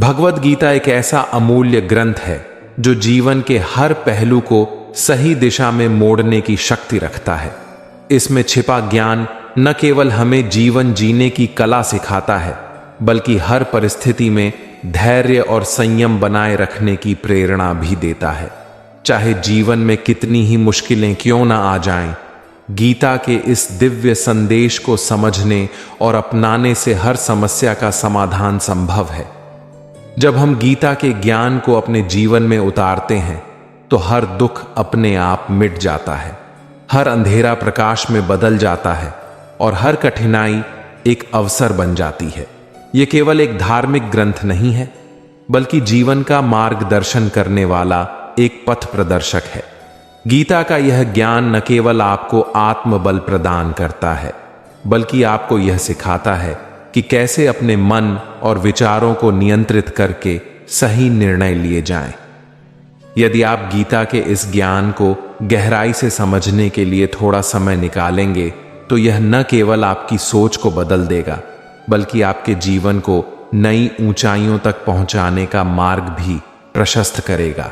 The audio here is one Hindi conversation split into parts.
भगवद गीता एक ऐसा अमूल्य ग्रंथ है जो जीवन के हर पहलू को सही दिशा में मोड़ने की शक्ति रखता है। इसमें छिपा ज्ञान न केवल हमें जीवन जीने की कला सिखाता है, बल्कि हर परिस्थिति में धैर्य और संयम बनाए रखने की प्रेरणा भी देता है। चाहे जीवन में कितनी ही मुश्किलें क्यों न आ जाएं, गीता के इस दिव्य संदेश को समझने और अपनाने से हर समस्या का समाधान संभव है। जब हम गीता के ज्ञान को अपने जीवन में उतारते हैं तो हर दुख अपने आप मिट जाता है, हर अंधेरा प्रकाश में बदल जाता है और हर कठिनाई एक अवसर बन जाती है। यह केवल एक धार्मिक ग्रंथ नहीं है, बल्कि जीवन का मार्गदर्शन करने वाला एक पथ प्रदर्शक है। गीता का यह ज्ञान न केवल आपको आत्मबल प्रदान करता है, बल्कि आपको यह सिखाता है कि कैसे अपने मन और विचारों को नियंत्रित करके सही निर्णय लिए जाएं। यदि आप गीता के इस ज्ञान को गहराई से समझने के लिए थोड़ा समय निकालेंगे तो यह न केवल आपकी सोच को बदल देगा, बल्कि आपके जीवन को नई ऊंचाइयों तक पहुंचाने का मार्ग भी प्रशस्त करेगा।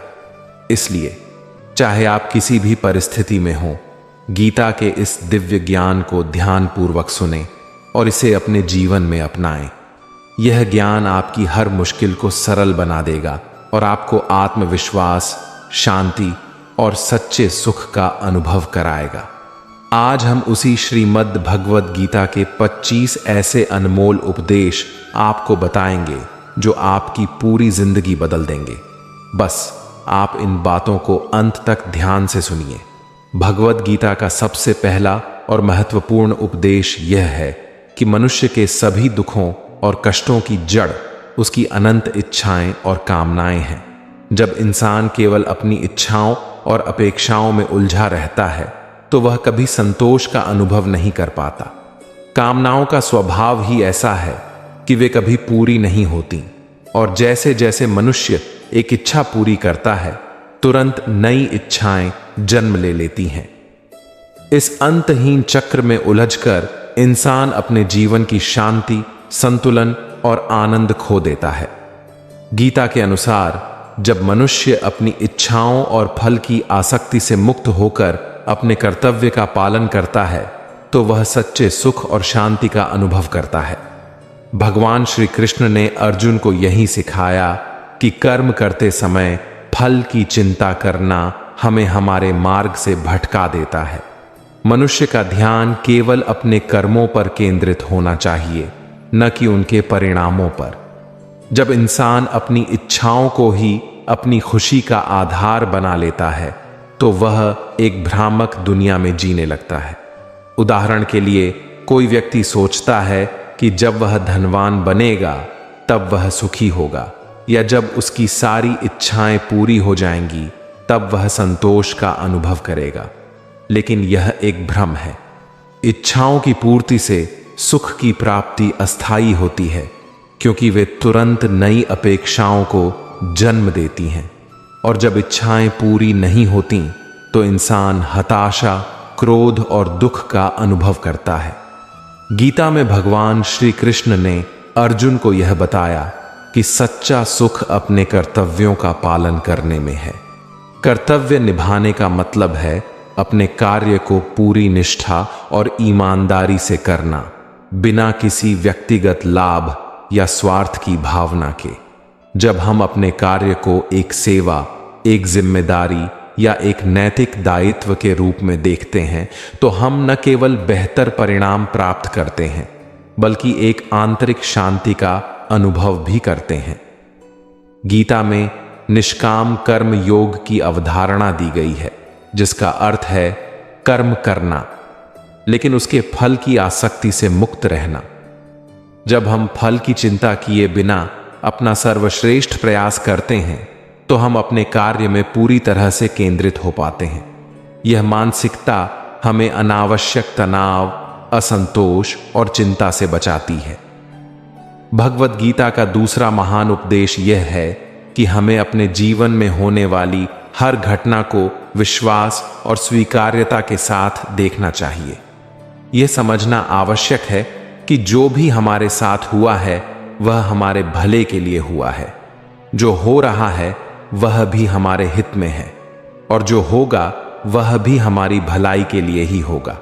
इसलिए चाहे आप किसी भी परिस्थिति में हों, गीता के इस दिव्य ज्ञान को ध्यानपूर्वक सुनें और इसे अपने जीवन में अपनाएं। यह ज्ञान आपकी हर मुश्किल को सरल बना देगा और आपको आत्मविश्वास, शांति और सच्चे सुख का अनुभव कराएगा। आज हम उसी श्रीमद् भगवद गीता के 25 ऐसे अनमोल उपदेश आपको बताएंगे जो आपकी पूरी जिंदगी बदल देंगे। बस आप इन बातों को अंत तक ध्यान से सुनिए। भगवद गीता का सबसे पहला और महत्वपूर्ण उपदेश यह है कि मनुष्य के सभी दुखों और कष्टों की जड़ उसकी अनंत इच्छाएं और कामनाएं हैं। जब इंसान केवल अपनी इच्छाओं और अपेक्षाओं में उलझा रहता है तो वह कभी संतोष का अनुभव नहीं कर पाता। कामनाओं का स्वभाव ही ऐसा है कि वे कभी पूरी नहीं होती, और जैसे जैसे मनुष्य एक इच्छा पूरी करता है, तुरंत नई इच्छाएं जन्म ले लेती हैं। इस अंतहीन चक्र में उलझकर इंसान अपने जीवन की शांति, संतुलन और आनंद खो देता है। गीता के अनुसार जब मनुष्य अपनी इच्छाओं और फल की आसक्ति से मुक्त होकर अपने कर्तव्य का पालन करता है तो वह सच्चे सुख और शांति का अनुभव करता है। भगवान श्री कृष्ण ने अर्जुन को यही सिखाया कि कर्म करते समय फल की चिंता करना हमें हमारे मार्ग से भटका देता है। मनुष्य का ध्यान केवल अपने कर्मों पर केंद्रित होना चाहिए, न कि उनके परिणामों पर। जब इंसान अपनी इच्छाओं को ही अपनी खुशी का आधार बना लेता है तो वह एक भ्रामक दुनिया में जीने लगता है। उदाहरण के लिए, कोई व्यक्ति सोचता है कि जब वह धनवान बनेगा तब वह सुखी होगा, या जब उसकी सारी इच्छाएं पूरी हो जाएंगी तब वह संतोष का अनुभव करेगा। लेकिन यह एक भ्रम है। इच्छाओं की पूर्ति से सुख की प्राप्ति अस्थायी होती है, क्योंकि वे तुरंत नई अपेक्षाओं को जन्म देती हैं, और जब इच्छाएं पूरी नहीं होती तो इंसान हताशा, क्रोध और दुख का अनुभव करता है। गीता में भगवान श्री कृष्ण ने अर्जुन को यह बताया कि सच्चा सुख अपने कर्तव्यों का पालन करने में है। कर्तव्य निभाने का मतलब है अपने कार्य को पूरी निष्ठा और ईमानदारी से करना, बिना किसी व्यक्तिगत लाभ या स्वार्थ की भावना के। जब हम अपने कार्य को एक सेवा, एक जिम्मेदारी या एक नैतिक दायित्व के रूप में देखते हैं तो हम न केवल बेहतर परिणाम प्राप्त करते हैं, बल्कि एक आंतरिक शांति का अनुभव भी करते हैं। गीता में निष्काम कर्म योग की अवधारणा दी गई है, जिसका अर्थ है कर्म करना, लेकिन उसके फल की आसक्ति से मुक्त रहना। जब हम फल की चिंता किए बिना अपना सर्वश्रेष्ठ प्रयास करते हैं तो हम अपने कार्य में पूरी तरह से केंद्रित हो पाते हैं। यह मानसिकता हमें अनावश्यक तनाव, असंतोष और चिंता से बचाती है। भगवद गीता का दूसरा महान उपदेश यह है कि हमें अपने जीवन में होने वाली हर घटना को विश्वास और स्वीकार्यता के साथ देखना चाहिए। यह समझना आवश्यक है कि जो भी हमारे साथ हुआ है वह हमारे भले के लिए हुआ है, जो हो रहा है वह भी हमारे हित में है, और जो होगा वह भी हमारी भलाई के लिए ही होगा।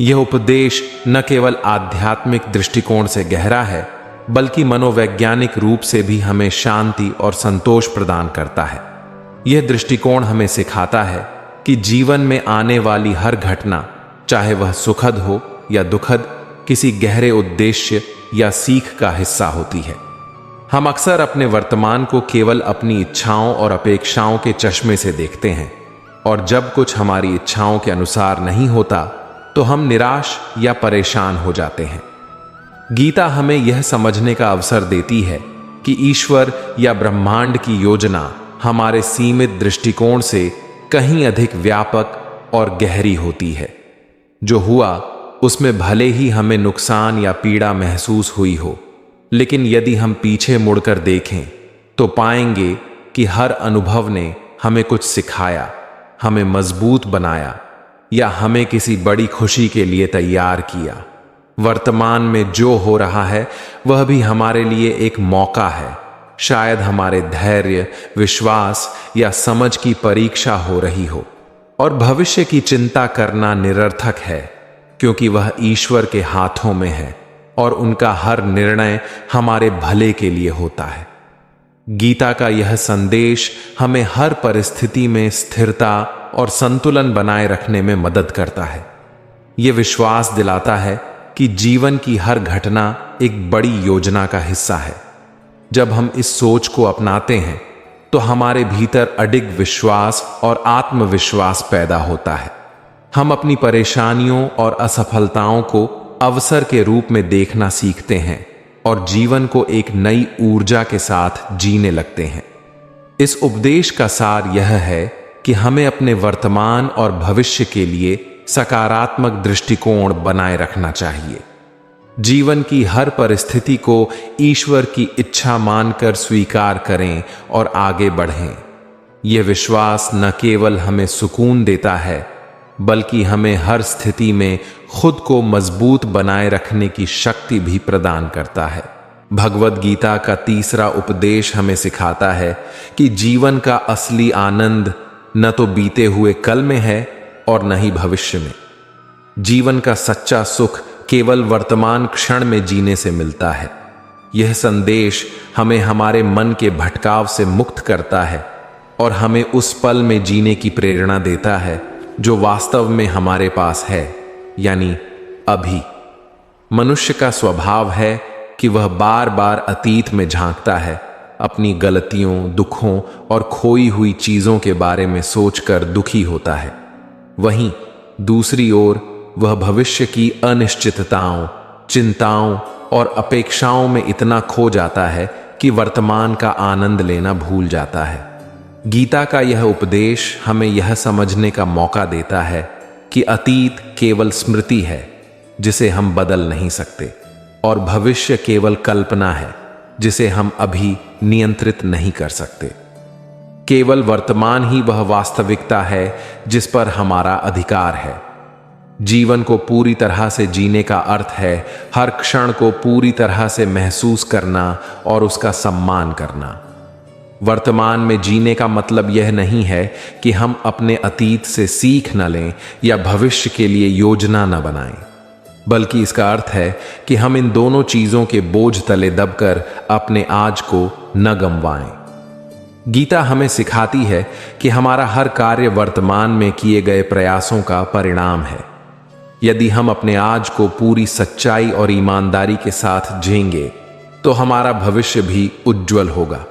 यह उपदेश न केवल आध्यात्मिक दृष्टिकोण से गहरा है, बल्कि मनोवैज्ञानिक रूप से भी हमें शांति और संतोष प्रदान करता है। यह दृष्टिकोण हमें सिखाता है कि जीवन में आने वाली हर घटना, चाहे वह सुखद हो या दुखद, किसी गहरे उद्देश्य या सीख का हिस्सा होती है। हम अक्सर अपने वर्तमान को केवल अपनी इच्छाओं और अपेक्षाओं के चश्मे से देखते हैं, और जब कुछ हमारी इच्छाओं के अनुसार नहीं होता तो हम निराश या परेशान हो जाते हैं। गीता हमें यह समझने का अवसर देती है कि ईश्वर या ब्रह्मांड की योजना हमारे सीमित दृष्टिकोण से कहीं अधिक व्यापक और गहरी होती है। जो हुआ उसमें भले ही हमें नुकसान या पीड़ा महसूस हुई हो, लेकिन यदि हम पीछे मुड़कर देखें तो पाएंगे कि हर अनुभव ने हमें कुछ सिखाया, हमें मजबूत बनाया या हमें किसी बड़ी खुशी के लिए तैयार किया। वर्तमान में जो हो रहा है वह भी हमारे लिए एक मौका है। शायद हमारे धैर्य, विश्वास या समझ की परीक्षा हो रही हो, और भविष्य की चिंता करना निरर्थक है, क्योंकि वह ईश्वर के हाथों में है और उनका हर निर्णय हमारे भले के लिए होता है। गीता का यह संदेश हमें हर परिस्थिति में स्थिरता और संतुलन बनाए रखने में मदद करता है। यह विश्वास दिलाता है कि जीवन की हर घटना एक बड़ी योजना का हिस्सा है। जब हम इस सोच को अपनाते हैं तो हमारे भीतर अडिग विश्वास और आत्मविश्वास पैदा होता है। हम अपनी परेशानियों और असफलताओं को अवसर के रूप में देखना सीखते हैं और जीवन को एक नई ऊर्जा के साथ जीने लगते हैं। इस उपदेश का सार यह है कि हमें अपने वर्तमान और भविष्य के लिए सकारात्मक दृष्टिकोण बनाए रखना चाहिए। जीवन की हर परिस्थिति को ईश्वर की इच्छा मानकर स्वीकार करें और आगे बढ़ें। यह विश्वास न केवल हमें सुकून देता है, बल्कि हमें हर स्थिति में खुद को मजबूत बनाए रखने की शक्ति भी प्रदान करता है। भगवद गीता का तीसरा उपदेश हमें सिखाता है कि जीवन का असली आनंद न तो बीते हुए कल में है और न ही भविष्य में। जीवन का सच्चा सुख केवल वर्तमान क्षण में जीने से मिलता है। यह संदेश हमें हमारे मन के भटकाव से मुक्त करता है और हमें उस पल में जीने की प्रेरणा देता है जो वास्तव में हमारे पास है, यानी अभी। मनुष्य का स्वभाव है कि वह बार बार अतीत में झांकता है, अपनी गलतियों, दुखों और खोई हुई चीजों के बारे में सोचकर दुखी होता है। वहीं दूसरी ओर वह भविष्य की अनिश्चितताओं, चिंताओं और अपेक्षाओं में इतना खो जाता है कि वर्तमान का आनंद लेना भूल जाता है। गीता का यह उपदेश हमें यह समझने का मौका देता है कि अतीत केवल स्मृति है जिसे हम बदल नहीं सकते, और भविष्य केवल कल्पना है जिसे हम अभी नियंत्रित नहीं कर सकते। केवल वर्तमान ही वह वास्तविकता है जिस पर हमारा अधिकार है। जीवन को पूरी तरह से जीने का अर्थ है हर क्षण को पूरी तरह से महसूस करना और उसका सम्मान करना। वर्तमान में जीने का मतलब यह नहीं है कि हम अपने अतीत से सीख न लें या भविष्य के लिए योजना न बनाएं, बल्कि इसका अर्थ है कि हम इन दोनों चीजों के बोझ तले दबकर अपने आज को न गंवाएं। गीता हमें सिखाती है कि हमारा हर कार्य वर्तमान में किए गए प्रयासों का परिणाम है। यदि हम अपने आज को पूरी सच्चाई और ईमानदारी के साथ जिएंगे तो हमारा भविष्य भी उज्जवल होगा।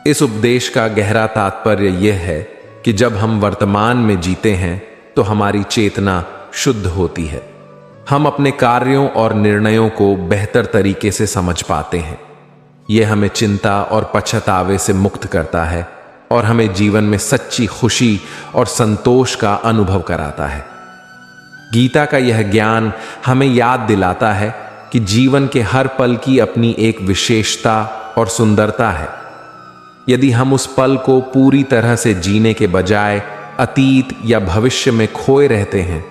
इस उपदेश का गहरा तात्पर्य यह है कि जब हम वर्तमान में जीते हैं तो हमारी चेतना शुद्ध होती है। हम अपने कार्यों और निर्णयों को बेहतर तरीके से समझ पाते हैं। यह हमें चिंता और पछतावे से मुक्त करता है और हमें जीवन में सच्ची खुशी और संतोष का अनुभव कराता है। गीता का यह ज्ञान हमें याद दिलाता है कि जीवन के हर पल की अपनी एक विशेषता और सुंदरता है। यदि हम उस पल को पूरी तरह से जीने के बजाय अतीत या भविष्य में खोए रहते हैं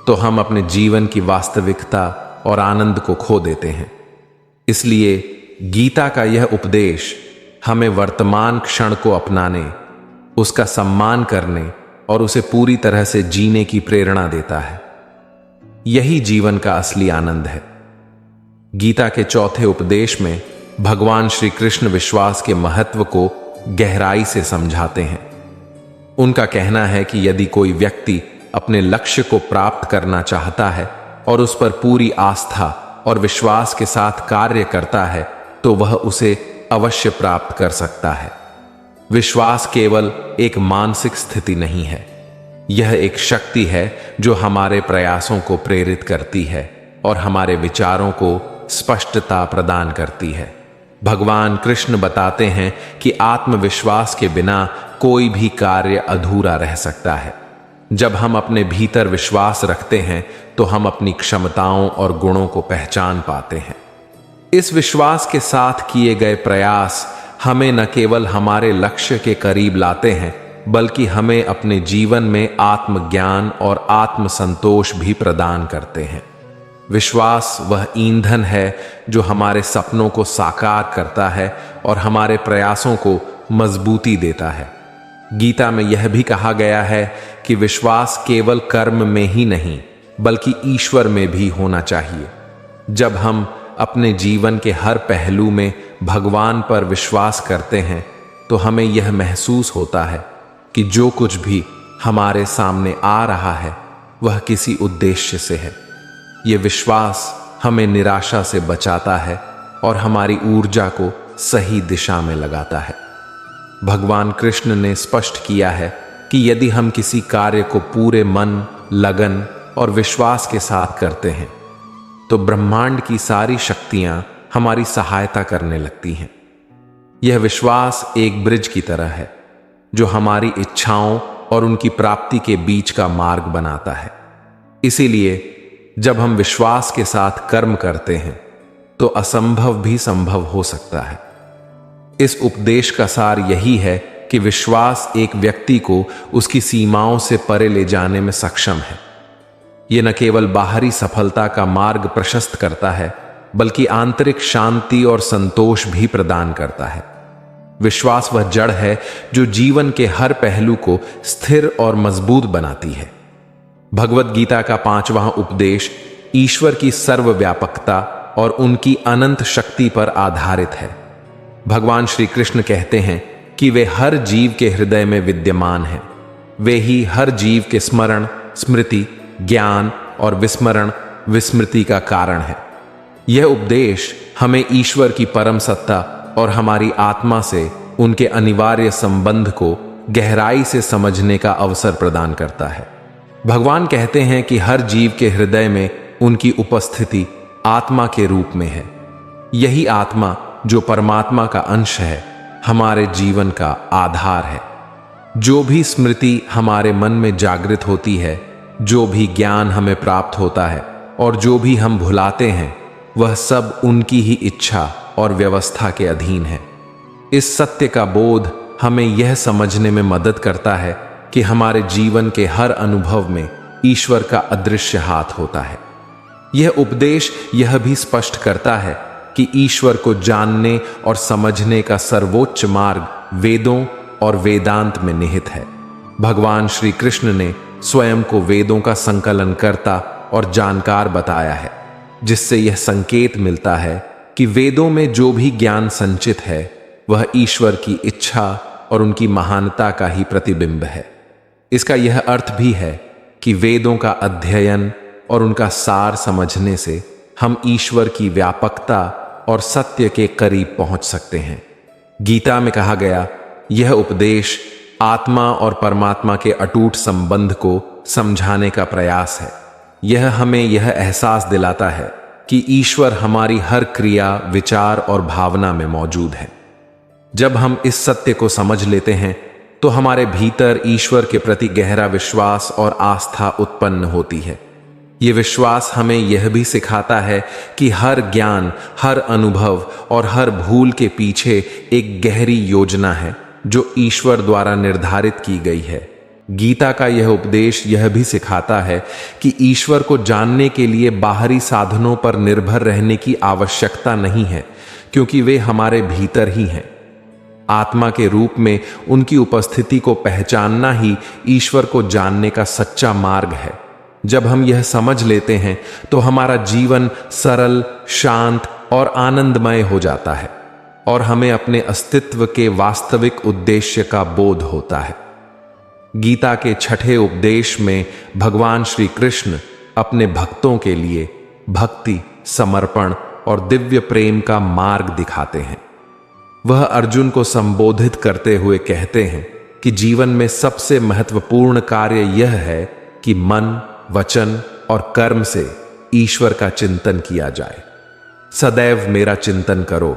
तो हम अपने जीवन की वास्तविकता और आनंद को खो देते हैं। इसलिए गीता का यह उपदेश हमें वर्तमान क्षण को अपनाने, उसका सम्मान करने और उसे पूरी तरह से जीने की प्रेरणा देता है। यही जीवन का असली आनंद है। गीता के चौथे उपदेश में भगवान श्री कृष्ण विश्वास के महत्व को गहराई से समझाते हैं। उनका कहना है कि यदि कोई व्यक्ति अपने लक्ष्य को प्राप्त करना चाहता है और उस पर पूरी आस्था और विश्वास के साथ कार्य करता है तो वह उसे अवश्य प्राप्त कर सकता है। विश्वास केवल एक मानसिक स्थिति नहीं है, यह एक शक्ति है जो हमारे प्रयासों को प्रेरित करती है और हमारे विचारों को स्पष्टता प्रदान करती है। भगवान कृष्ण बताते हैं कि आत्मविश्वास के बिना कोई भी कार्य अधूरा रह सकता है। जब हम अपने भीतर विश्वास रखते हैं तो हम अपनी क्षमताओं और गुणों को पहचान पाते हैं। इस विश्वास के साथ किए गए प्रयास हमें न केवल हमारे लक्ष्य के करीब लाते हैं बल्कि हमें अपने जीवन में आत्मज्ञान और आत्मसंतोष भी प्रदान करते हैं। विश्वास वह ईंधन है जो हमारे सपनों को साकार करता है और हमारे प्रयासों को मजबूती देता है। गीता में यह भी कहा गया है कि विश्वास केवल कर्म में ही नहीं बल्कि ईश्वर में भी होना चाहिए। जब हम अपने जीवन के हर पहलू में भगवान पर विश्वास करते हैं तो हमें यह महसूस होता है कि जो कुछ भी हमारे सामने आ रहा है वह किसी उद्देश्य से है। ये विश्वास हमें निराशा से बचाता है और हमारी ऊर्जा को सही दिशा में लगाता है। भगवान कृष्ण ने स्पष्ट किया है कि यदि हम किसी कार्य को पूरे मन, लगन और विश्वास के साथ करते हैं तो ब्रह्मांड की सारी शक्तियां हमारी सहायता करने लगती हैं। यह विश्वास एक ब्रिज की तरह है जो हमारी इच्छाओं और उनकी प्राप्ति के बीच का मार्ग बनाता है। इसीलिए जब हम विश्वास के साथ कर्म करते हैं तो असंभव भी संभव हो सकता है। इस उपदेश का सार यही है कि विश्वास एक व्यक्ति को उसकी सीमाओं से परे ले जाने में सक्षम है। यह न केवल बाहरी सफलता का मार्ग प्रशस्त करता है बल्कि आंतरिक शांति और संतोष भी प्रदान करता है। विश्वास वह जड़ है जो जीवन के हर पहलू को स्थिर और मजबूत बनाती है। भगवत गीता का 5वां उपदेश ईश्वर की सर्वव्यापकता और उनकी अनंत शक्ति पर आधारित है। भगवान श्री कृष्ण कहते हैं कि वे हर जीव के हृदय में विद्यमान हैं। वे ही हर जीव के स्मरण, स्मृति, ज्ञान और विस्मरण, विस्मृति का कारण है। यह उपदेश हमें ईश्वर की परम सत्ता और हमारी आत्मा से उनके अनिवार्य संबंध को गहराई से समझने का अवसर प्रदान करता है। भगवान कहते हैं कि हर जीव के हृदय में उनकी उपस्थिति आत्मा के रूप में है। यही आत्मा जो परमात्मा का अंश है हमारे जीवन का आधार है। जो भी स्मृति हमारे मन में जागृत होती है, जो भी ज्ञान हमें प्राप्त होता है और जो भी हम भुलाते हैं वह सब उनकी ही इच्छा और व्यवस्था के अधीन है। इस सत्य का बोध हमें यह समझने में मदद करता है कि हमारे जीवन के हर अनुभव में ईश्वर का अदृश्य हाथ होता है। यह उपदेश यह भी स्पष्ट करता है कि ईश्वर को जानने और समझने का सर्वोच्च मार्ग वेदों और वेदांत में निहित है। भगवान श्री कृष्ण ने स्वयं को वेदों का संकलनकर्ता और जानकार बताया है, जिससे यह संकेत मिलता है कि वेदों में जो भी ज्ञान संचित है वह ईश्वर की इच्छा और उनकी महानता का ही प्रतिबिंब है। इसका यह अर्थ भी है कि वेदों का अध्ययन और उनका सार समझने से हम ईश्वर की व्यापकता और सत्य के करीब पहुंच सकते हैं। गीता में कहा गया यह उपदेश आत्मा और परमात्मा के अटूट संबंध को समझाने का प्रयास है। यह हमें यह एहसास दिलाता है कि ईश्वर हमारी हर क्रिया, विचार और भावना में मौजूद है। जब हम इस सत्य को समझ लेते हैं तो हमारे भीतर ईश्वर के प्रति गहरा विश्वास और आस्था उत्पन्न होती है। ये विश्वास हमें यह भी सिखाता है कि हर ज्ञान, हर अनुभव और हर भूल के पीछे एक गहरी योजना है जो ईश्वर द्वारा निर्धारित की गई है। गीता का यह उपदेश यह भी सिखाता है कि ईश्वर को जानने के लिए बाहरी साधनों पर निर्भर रहने की आवश्यकता नहीं है, क्योंकि वे हमारे भीतर ही हैं। आत्मा के रूप में उनकी उपस्थिति को पहचानना ही ईश्वर को जानने का सच्चा मार्ग है। जब हम यह समझ लेते हैं तो हमारा जीवन सरल, शांत और आनंदमय हो जाता है और हमें अपने अस्तित्व के वास्तविक उद्देश्य का बोध होता है। गीता के 6ठे उपदेश में भगवान श्री कृष्ण अपने भक्तों के लिए भक्ति, समर्पण और दिव्य प्रेम का मार्ग दिखाते हैं। वह अर्जुन को संबोधित करते हुए कहते हैं कि जीवन में सबसे महत्वपूर्ण कार्य यह है कि मन, वचन और कर्म से ईश्वर का चिंतन किया जाए। सदैव मेरा चिंतन करो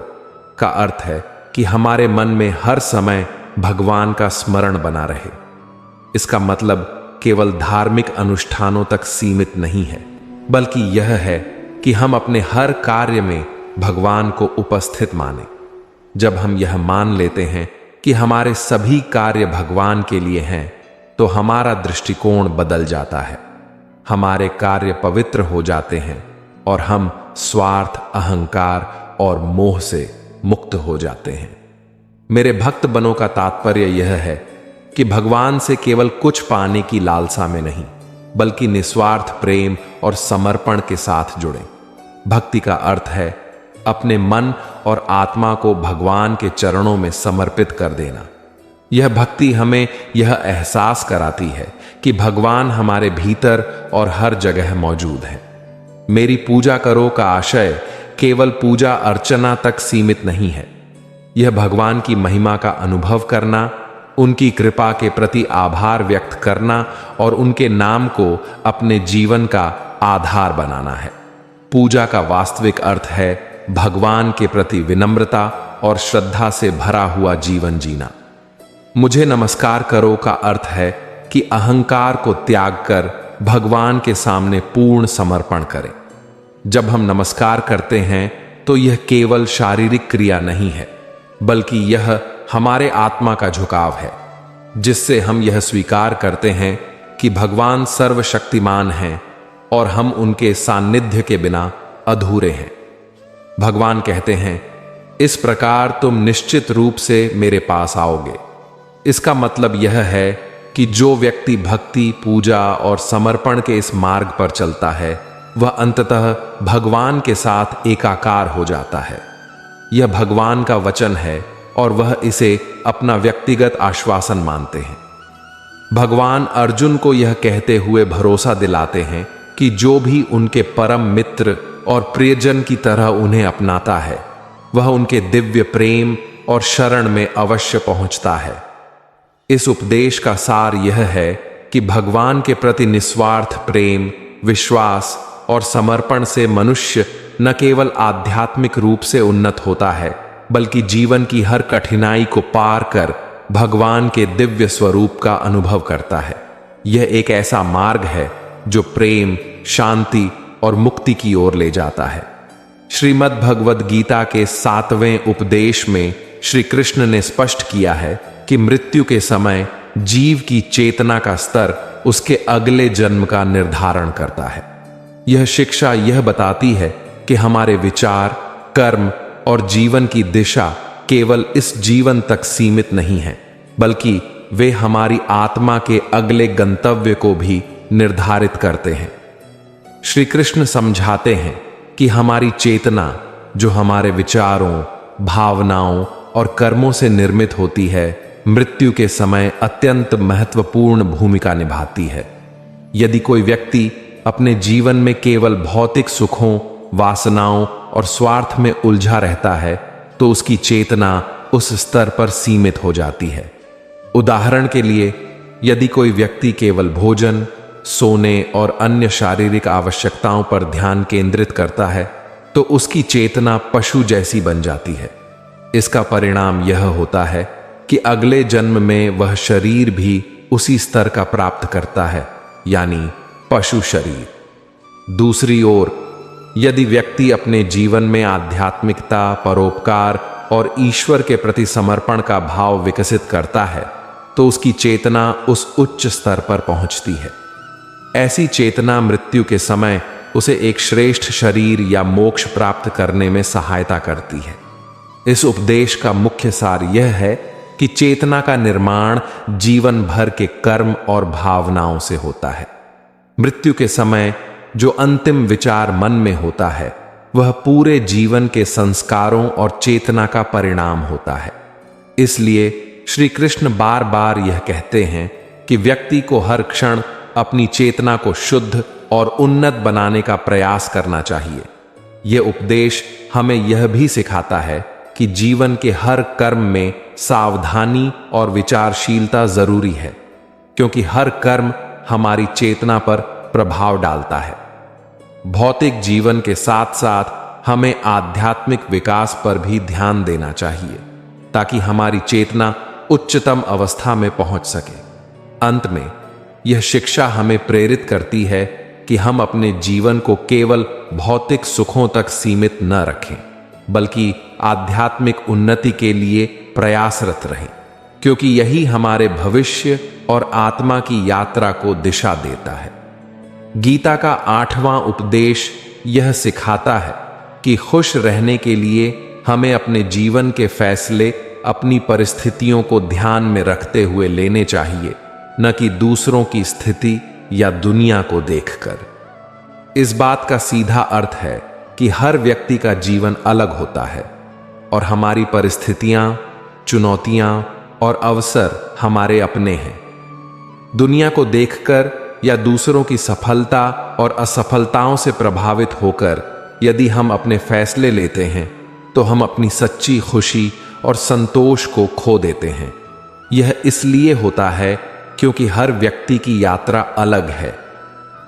का अर्थ है कि हमारे मन में हर समय भगवान का स्मरण बना रहे। इसका मतलब केवल धार्मिक अनुष्ठानों तक सीमित नहीं है, बल्कि यह है कि हम अपने हर कार्य में भगवान को उपस्थित माने। जब हम यह मान लेते हैं कि हमारे सभी कार्य भगवान के लिए हैं, तो हमारा दृष्टिकोण बदल जाता है। हमारे कार्य पवित्र हो जाते हैं और हम स्वार्थ, अहंकार और मोह से मुक्त हो जाते हैं। मेरे भक्त बनो का तात्पर्य यह है कि भगवान से केवल कुछ पाने की लालसा में नहीं, बल्कि निस्वार्थ प्रेम और समर्पण के साथ जुड़ें। भक्ति का अर्थ है अपने मन और आत्मा को भगवान के चरणों में समर्पित कर देना। यह भक्ति हमें यह एहसास कराती है कि भगवान हमारे भीतर और हर जगह मौजूद है। मेरी पूजा करो का आशय केवल पूजा अर्चना तक सीमित नहीं है। यह भगवान की महिमा का अनुभव करना, उनकी कृपा के प्रति आभार व्यक्त करना और उनके नाम को अपने जीवन का आधार बनाना है। पूजा का वास्तविक अर्थ है भगवान के प्रति विनम्रता और श्रद्धा से भरा हुआ जीवन जीना। मुझे नमस्कार करो का अर्थ है कि अहंकार को त्याग कर भगवान के सामने पूर्ण समर्पण करें। जब हम नमस्कार करते हैं तो यह केवल शारीरिक क्रिया नहीं है, बल्कि यह हमारे आत्मा का झुकाव है, जिससे हम यह स्वीकार करते हैं कि भगवान सर्वशक्तिमान हैं और हम उनके सान्निध्य के बिना अधूरे हैं। भगवान कहते हैं, इस प्रकार तुम निश्चित रूप से मेरे पास आओगे। इसका मतलब यह है कि जो व्यक्ति भक्ति, पूजा और समर्पण के इस मार्ग पर चलता है, वह अंततः भगवान के साथ एकाकार हो जाता है। यह भगवान का वचन है और वह इसे अपना व्यक्तिगत आश्वासन मानते हैं। भगवान अर्जुन को यह कहते हुए भरोसा दिलाते हैं कि जो भी उनके परम मित्र और प्रियजन की तरह उन्हें अपनाता है, वह उनके दिव्य प्रेम और शरण में अवश्य पहुंचता है। इस उपदेश का सार यह है कि भगवान के प्रति निस्वार्थ प्रेम, विश्वास और समर्पण से मनुष्य न केवल आध्यात्मिक रूप से उन्नत होता है, बल्कि जीवन की हर कठिनाई को पार कर भगवान के दिव्य स्वरूप का अनुभव करता है। यह एक ऐसा मार्ग है जो प्रेम, शांति और मुक्ति की ओर ले जाता है। श्रीमद् भगवद गीता के 7वें उपदेश में श्री कृष्ण ने स्पष्ट किया है कि मृत्यु के समय जीव की चेतना का स्तर उसके अगले जन्म का निर्धारण करता है। यह शिक्षा यह बताती है कि हमारे विचार, कर्म और जीवन की दिशा केवल इस जीवन तक सीमित नहीं है, बल्कि वे हमारी आत्मा के अगले गंतव्य को भी निर्धारित करते हैं। श्री कृष्ण समझाते हैं कि हमारी चेतना, जो हमारे विचारों, भावनाओं और कर्मों से निर्मित होती है, मृत्यु के समय अत्यंत महत्वपूर्ण भूमिका निभाती है। यदि कोई व्यक्ति अपने जीवन में केवल भौतिक सुखों, वासनाओं और स्वार्थ में उलझा रहता है, तो उसकी चेतना उस स्तर पर सीमित हो जाती है। उदाहरण के लिए, यदि कोई व्यक्ति केवल भोजन, सोने और अन्य शारीरिक आवश्यकताओं पर ध्यान केंद्रित करता है, तो उसकी चेतना पशु जैसी बन जाती है। इसका परिणाम यह होता है कि अगले जन्म में वह शरीर भी उसी स्तर का प्राप्त करता है, यानी पशु शरीर। दूसरी ओर, यदि व्यक्ति अपने जीवन में आध्यात्मिकता, परोपकार और ईश्वर के प्रति समर्पण का भाव विकसित करता है, तो उसकी चेतना उस उच्च स्तर पर पहुंचती है। ऐसी चेतना मृत्यु के समय उसे एक श्रेष्ठ शरीर या मोक्ष प्राप्त करने में सहायता करती है। इस उपदेश का मुख्य सार यह है कि चेतना का निर्माण जीवन भर के कर्म और भावनाओं से होता है। मृत्यु के समय जो अंतिम विचार मन में होता है वह पूरे जीवन के संस्कारों और चेतना का परिणाम होता है। इसलिए श्री कृष्ण बार बार यह कहते हैं कि व्यक्ति को हर क्षण अपनी चेतना को शुद्ध और उन्नत बनाने का प्रयास करना चाहिए। यह उपदेश हमें यह भी सिखाता है कि जीवन के हर कर्म में सावधानी और विचारशीलता जरूरी है, क्योंकि हर कर्म हमारी चेतना पर प्रभाव डालता है। भौतिक जीवन के साथ साथ हमें आध्यात्मिक विकास पर भी ध्यान देना चाहिए, ताकि हमारी चेतना उच्चतम अवस्था में पहुंच सके। अंत में यह शिक्षा हमें प्रेरित करती है कि हम अपने जीवन को केवल भौतिक सुखों तक सीमित न रखें, बल्कि आध्यात्मिक उन्नति के लिए प्रयासरत रहें, क्योंकि यही हमारे भविष्य और आत्मा की यात्रा को दिशा देता है। गीता का 8वां उपदेश यह सिखाता है कि खुश रहने के लिए हमें अपने जीवन के फैसले अपनी परिस्थितियों को ध्यान में रखते हुए लेने चाहिए, न कि दूसरों की स्थिति या दुनिया को देखकर। इस बात का सीधा अर्थ है कि हर व्यक्ति का जीवन अलग होता है और हमारी परिस्थितियां, चुनौतियां और अवसर हमारे अपने हैं। दुनिया को देखकर या दूसरों की सफलता और असफलताओं से प्रभावित होकर यदि हम अपने फैसले लेते हैं तो हम अपनी सच्ची खुशी और संतोष को खो देते हैं। यह इसलिए होता है क्योंकि हर व्यक्ति की यात्रा अलग है।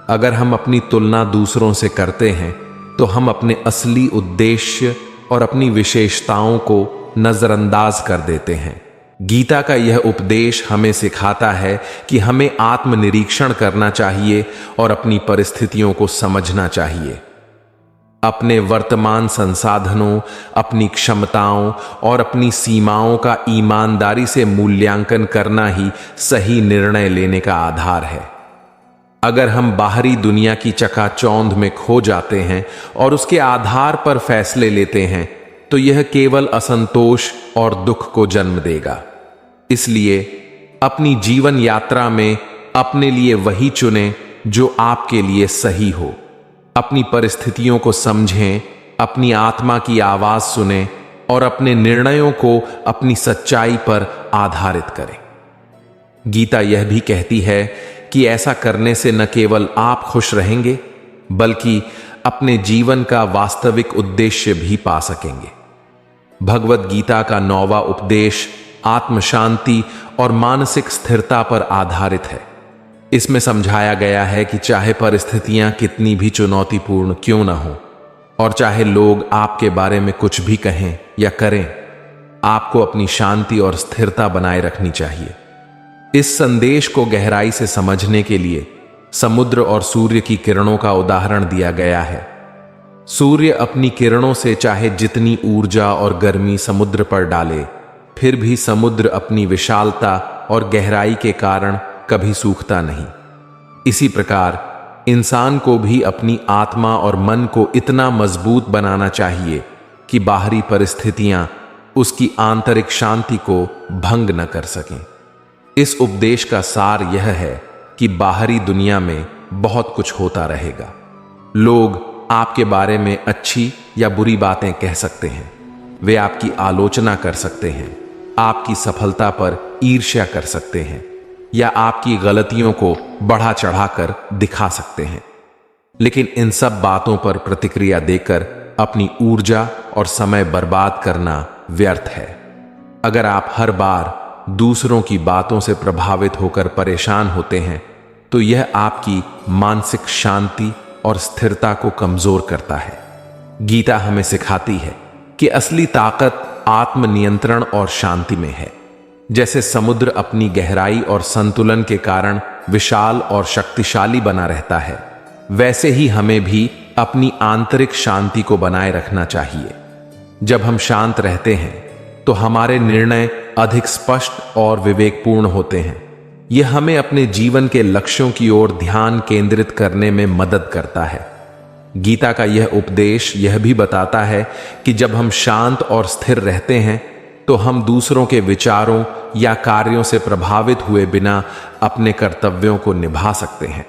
अगर हम अपनी तुलना दूसरों से करते हैं तो हम अपने असली उद्देश्य और अपनी विशेषताओं को नजरअंदाज कर देते हैं। गीता का यह उपदेश हमें सिखाता है कि हमें आत्मनिरीक्षण करना चाहिए और अपनी परिस्थितियों को समझना चाहिए। अपने वर्तमान संसाधनों, अपनी क्षमताओं और अपनी सीमाओं का ईमानदारी से मूल्यांकन करना ही सही निर्णय लेने का आधार है। अगर हम बाहरी दुनिया की चकाचौंध में खो जाते हैं और उसके आधार पर फैसले लेते हैं तो यह केवल असंतोष और दुख को जन्म देगा। इसलिए अपनी जीवन यात्रा में अपने लिए वही चुनें जो आपके लिए सही हो। अपनी परिस्थितियों को समझें, अपनी आत्मा की आवाज सुनें और अपने निर्णयों को अपनी सच्चाई पर आधारित करें। गीता यह भी कहती है कि ऐसा करने से न केवल आप खुश रहेंगे बल्कि अपने जीवन का वास्तविक उद्देश्य भी पा सकेंगे। भगवत गीता का 9वां उपदेश आत्म शांति और मानसिक स्थिरता पर आधारित है। इसमें समझाया गया है कि चाहे परिस्थितियां कितनी भी चुनौतीपूर्ण क्यों न हो और चाहे लोग आपके बारे में कुछ भी कहें या करें, आपको अपनी शांति और स्थिरता बनाए रखनी चाहिए। इस संदेश को गहराई से समझने के लिए समुद्र और सूर्य की किरणों का उदाहरण दिया गया है। सूर्य अपनी किरणों से चाहे जितनी ऊर्जा और गर्मी समुद्र पर डाले, फिर भी समुद्र अपनी विशालता और गहराई के कारण कभी सूखता नहीं। इसी प्रकार इंसान को भी अपनी आत्मा और मन को इतना मजबूत बनाना चाहिए कि बाहरी परिस्थितियां उसकी आंतरिक शांति को भंग न कर सकें। इस उपदेश का सार यह है कि बाहरी दुनिया में बहुत कुछ होता रहेगा। लोग आपके बारे में अच्छी या बुरी बातें कह सकते हैं, वे आपकी आलोचना कर सकते हैं, आपकी सफलता पर ईर्ष्या कर सकते हैं या आपकी गलतियों को बढ़ा चढ़ाकर दिखा सकते हैं। लेकिन इन सब बातों पर प्रतिक्रिया देकर अपनी ऊर्जा और समय बर्बाद करना व्यर्थ है। अगर आप हर बार दूसरों की बातों से प्रभावित होकर परेशान होते हैं तो यह आपकी मानसिक शांति और स्थिरता को कमजोर करता है। गीता हमें सिखाती है कि असली ताकत आत्मनियंत्रण और शांति में है। जैसे समुद्र अपनी गहराई और संतुलन के कारण विशाल और शक्तिशाली बना रहता है, वैसे ही हमें भी अपनी आंतरिक शांति को बनाए रखना चाहिए। जब हम शांत रहते हैं तो हमारे निर्णय अधिक स्पष्ट और विवेकपूर्ण होते हैं। यह हमें अपने जीवन के लक्ष्यों की ओर ध्यान केंद्रित करने में मदद करता है। गीता का यह उपदेश यह भी बताता है कि जब हम शांत और स्थिर रहते हैं तो हम दूसरों के विचारों या कार्यों से प्रभावित हुए बिना अपने कर्तव्यों को निभा सकते हैं।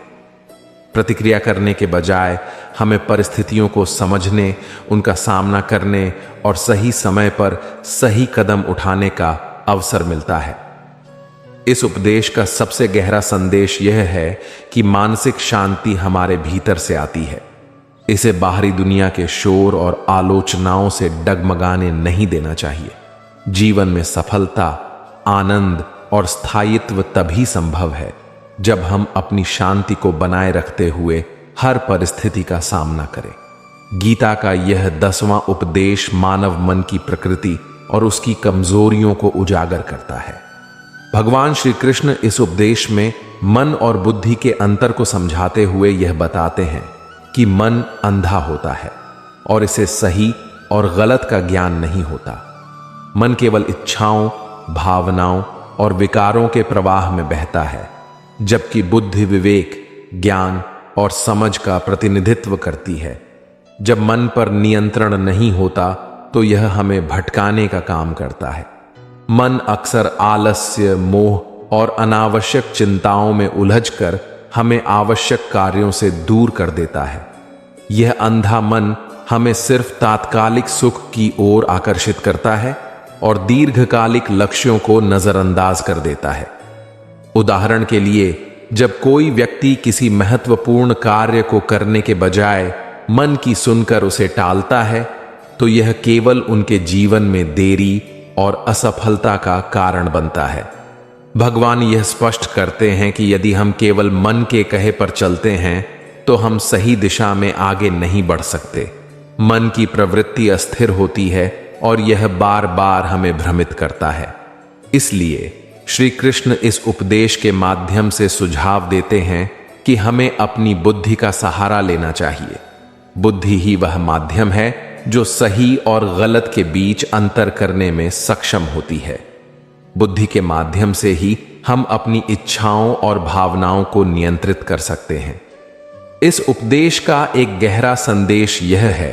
प्रतिक्रिया करने के बजाय हमें परिस्थितियों को समझने, उनका सामना करने और सही समय पर सही कदम उठाने का अवसर मिलता है। इस उपदेश का सबसे गहरा संदेश यह है कि मानसिक शांति हमारे भीतर से आती है। इसे बाहरी दुनिया के शोर और आलोचनाओं से डगमगाने नहीं देना चाहिए। जीवन में सफलता, आनंद और स्थायित्व तभी संभव है जब हम अपनी शांति को बनाए रखते हुए हर परिस्थिति का सामना करें। गीता का यह 10वां उपदेश मानव मन की प्रकृति और उसकी कमजोरियों को उजागर करता है। भगवान श्री कृष्ण इस उपदेश में मन और बुद्धि के अंतर को समझाते हुए यह बताते हैं कि मन अंधा होता है और इसे सही और गलत का ज्ञान नहीं होता। मन केवल इच्छाओं, भावनाओं और विकारों के प्रवाह में बहता है, जबकि बुद्धि विवेक, ज्ञान और समझ का प्रतिनिधित्व करती है। जब मन पर नियंत्रण नहीं होता तो यह हमें भटकाने का काम करता है। मन अक्सर आलस्य, मोह और अनावश्यक चिंताओं में उलझकर हमें आवश्यक कार्यों से दूर कर देता है। यह अंधा मन हमें सिर्फ तात्कालिक सुख की ओर आकर्षित करता है और दीर्घकालिक लक्ष्यों को नजरअंदाज कर देता है। उदाहरण के लिए, जब कोई व्यक्ति किसी महत्वपूर्ण कार्य को करने के बजाय मन की सुनकर उसे टालता है, तो यह केवल उनके जीवन में देरी और असफलता का कारण बनता है। भगवान यह स्पष्ट करते हैं कि यदि हम केवल मन के कहे पर चलते हैं तो हम सही दिशा में आगे नहीं बढ़ सकते। मन की प्रवृत्ति अस्थिर होती है और यह बार बार हमें भ्रमित करता है। इसलिए श्री कृष्ण इस उपदेश के माध्यम से सुझाव देते हैं कि हमें अपनी बुद्धि का सहारा लेना चाहिए। बुद्धि ही वह माध्यम है जो सही और गलत के बीच अंतर करने में सक्षम होती है। बुद्धि के माध्यम से ही हम अपनी इच्छाओं और भावनाओं को नियंत्रित कर सकते हैं। इस उपदेश का एक गहरा संदेश यह है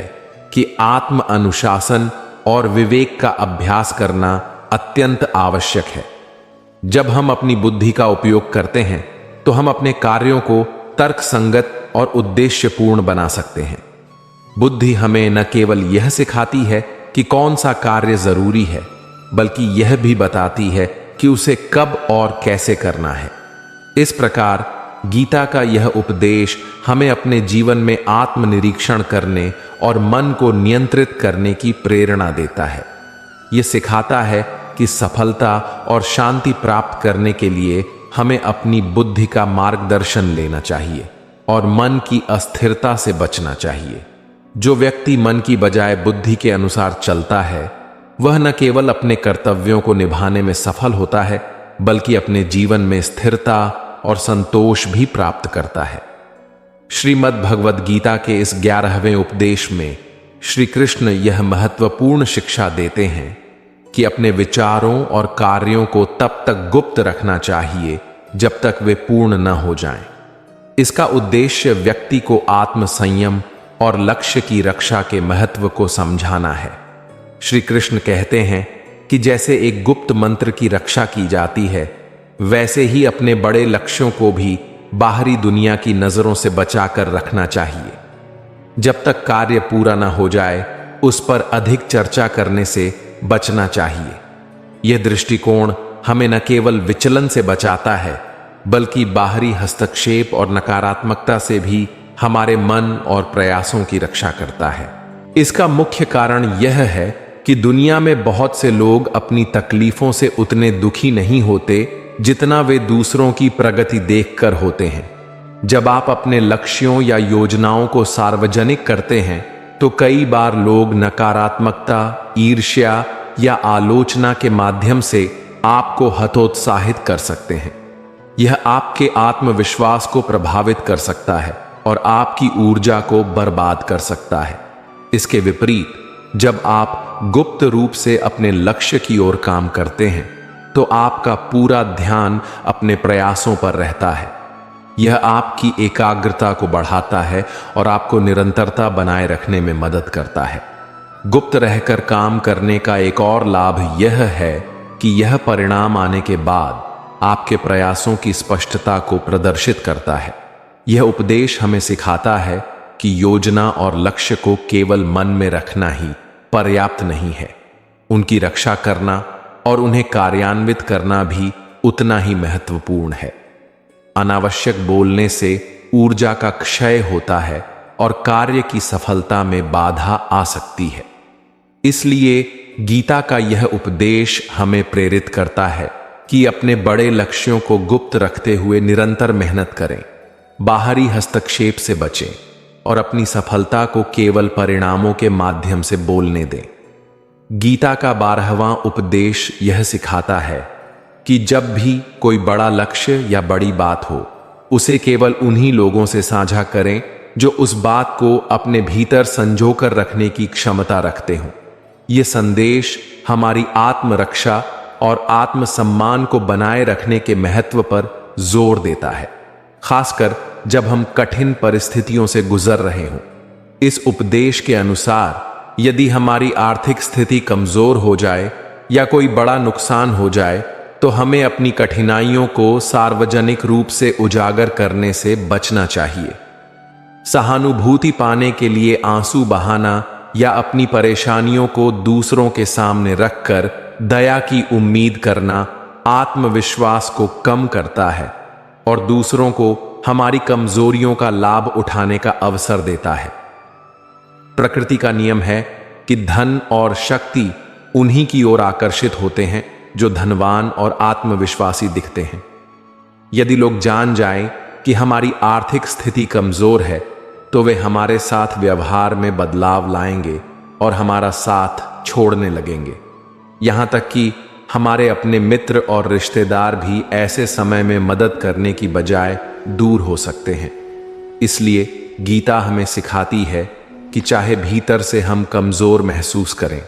कि आत्म अनुशासन और विवेक का अभ्यास करना अत्यंत आवश्यक है। जब हम अपनी बुद्धि का उपयोग करते हैं तो हम अपने कार्यों को तर्कसंगत और उद्देश्यपूर्ण बना सकते हैं। बुद्धि हमें न केवल यह सिखाती है कि कौन सा कार्य जरूरी है, बल्कि यह भी बताती है कि उसे कब और कैसे करना है। इस प्रकार गीता का यह उपदेश हमें अपने जीवन में आत्मनिरीक्षण करने और मन को नियंत्रित करने की प्रेरणा देता है। यह सिखाता है कि सफलता और शांति प्राप्त करने के लिए हमें अपनी बुद्धि का मार्गदर्शन लेना चाहिए और मन की अस्थिरता से बचना चाहिए। जो व्यक्ति मन की बजाय बुद्धि के अनुसार चलता है, वह न केवल अपने कर्तव्यों को निभाने में सफल होता है, बल्कि अपने जीवन में स्थिरता और संतोष भी प्राप्त करता है। श्रीमद् भगवद गीता के इस 11वें उपदेश में श्री कृष्ण यह महत्वपूर्ण शिक्षा देते हैं कि अपने विचारों और कार्यों को तब तक गुप्त रखना चाहिए जब तक वे पूर्ण न हो जाएं। इसका उद्देश्य व्यक्ति को आत्म संयम और लक्ष्य की रक्षा के महत्व को समझाना है। श्री कृष्ण कहते हैं कि जैसे एक गुप्त मंत्र की रक्षा की जाती है, वैसे ही अपने बड़े लक्ष्यों को भी बाहरी दुनिया की नजरों से बचाकर रखना चाहिए। जब तक कार्य पूरा न हो जाए, उस पर अधिक चर्चा करने से बचना चाहिए। यह दृष्टिकोण हमें न केवल विचलन से बचाता है, बल्कि बाहरी हस्तक्षेप और नकारात्मकता से भी हमारे मन और प्रयासों की रक्षा करता है। इसका मुख्य कारण यह है कि दुनिया में बहुत से लोग अपनी तकलीफों से उतने दुखी नहीं होते जितना वे दूसरों की प्रगति देखकर होते हैं। जब आप अपने लक्ष्यों या योजनाओं को सार्वजनिक करते हैं तो कई बार लोग नकारात्मकता, ईर्ष्या या आलोचना के माध्यम से आपको हतोत्साहित कर सकते हैं। यह आपके आत्मविश्वास को प्रभावित कर सकता है और आपकी ऊर्जा को बर्बाद कर सकता है। इसके विपरीत, जब आप गुप्त रूप से अपने लक्ष्य की ओर काम करते हैं तो आपका पूरा ध्यान अपने प्रयासों पर रहता है। यह आपकी एकाग्रता को बढ़ाता है और आपको निरंतरता बनाए रखने में मदद करता है। गुप्त रहकर काम करने का एक और लाभ यह है कि यह परिणाम आने के बाद आपके प्रयासों की स्पष्टता को प्रदर्शित करता है। यह उपदेश हमें सिखाता है कि योजना और लक्ष्य को केवल मन में रखना ही पर्याप्त नहीं है, उनकी रक्षा करना और उन्हें कार्यान्वित करना भी उतना ही महत्वपूर्ण है। अनावश्यक बोलने से ऊर्जा का क्षय होता है और कार्य की सफलता में बाधा आ सकती है। इसलिए गीता का यह उपदेश हमें प्रेरित करता है कि अपने बड़े लक्ष्यों को गुप्त रखते हुए निरंतर मेहनत करें, बाहरी हस्तक्षेप से बचें और अपनी सफलता को केवल परिणामों के माध्यम से बोलने दें। गीता का 12वां उपदेश यह सिखाता है कि जब भी कोई बड़ा लक्ष्य या बड़ी बात हो, उसे केवल उन्हीं लोगों से साझा करें जो उस बात को अपने भीतर संजोकर रखने की क्षमता रखते हों। यह संदेश हमारी आत्मरक्षा और आत्मसम्मान को बनाए रखने के महत्व पर जोर देता है, खासकर जब हम कठिन परिस्थितियों से गुजर रहे हों। इस उपदेश के अनुसार यदि हमारी आर्थिक स्थिति कमजोर हो जाए या कोई बड़ा नुकसान हो जाए, तो हमें अपनी कठिनाइयों को सार्वजनिक रूप से उजागर करने से बचना चाहिए। सहानुभूति पाने के लिए आंसू बहाना या अपनी परेशानियों को दूसरों के सामने रखकर दया की उम्मीद करना आत्मविश्वास को कम करता है और दूसरों को हमारी कमजोरियों का लाभ उठाने का अवसर देता है। प्रकृति का नियम है कि धन और शक्ति उन्हीं की ओर आकर्षित होते हैं जो धनवान और आत्मविश्वासी दिखते हैं। यदि लोग जान जाएं कि हमारी आर्थिक स्थिति कमजोर है, तो वे हमारे साथ व्यवहार में बदलाव लाएंगे और हमारा साथ छोड़ने लगेंगे। यहां तक कि हमारे अपने मित्र और रिश्तेदार भी ऐसे समय में मदद करने की बजाय दूर हो सकते हैं। इसलिए गीता हमें सिखाती है कि चाहे भीतर से हम कमजोर महसूस करें,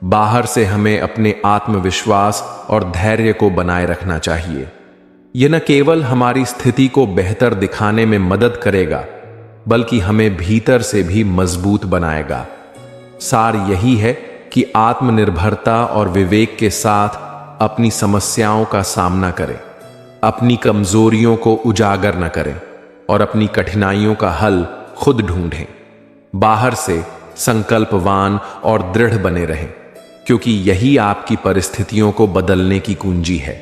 बाहर से हमें अपने आत्मविश्वास और धैर्य को बनाए रखना चाहिए। यह न केवल हमारी स्थिति को बेहतर दिखाने में मदद करेगा, बल्कि हमें भीतर से भी मजबूत बनाएगा। सार यही है कि आत्मनिर्भरता और विवेक के साथ अपनी समस्याओं का सामना करें, अपनी कमजोरियों को उजागर न करें और अपनी कठिनाइयों का हल खुद ढूंढें। बाहर से संकल्पवान और दृढ़ बने रहें, क्योंकि यही आपकी परिस्थितियों को बदलने की कुंजी है।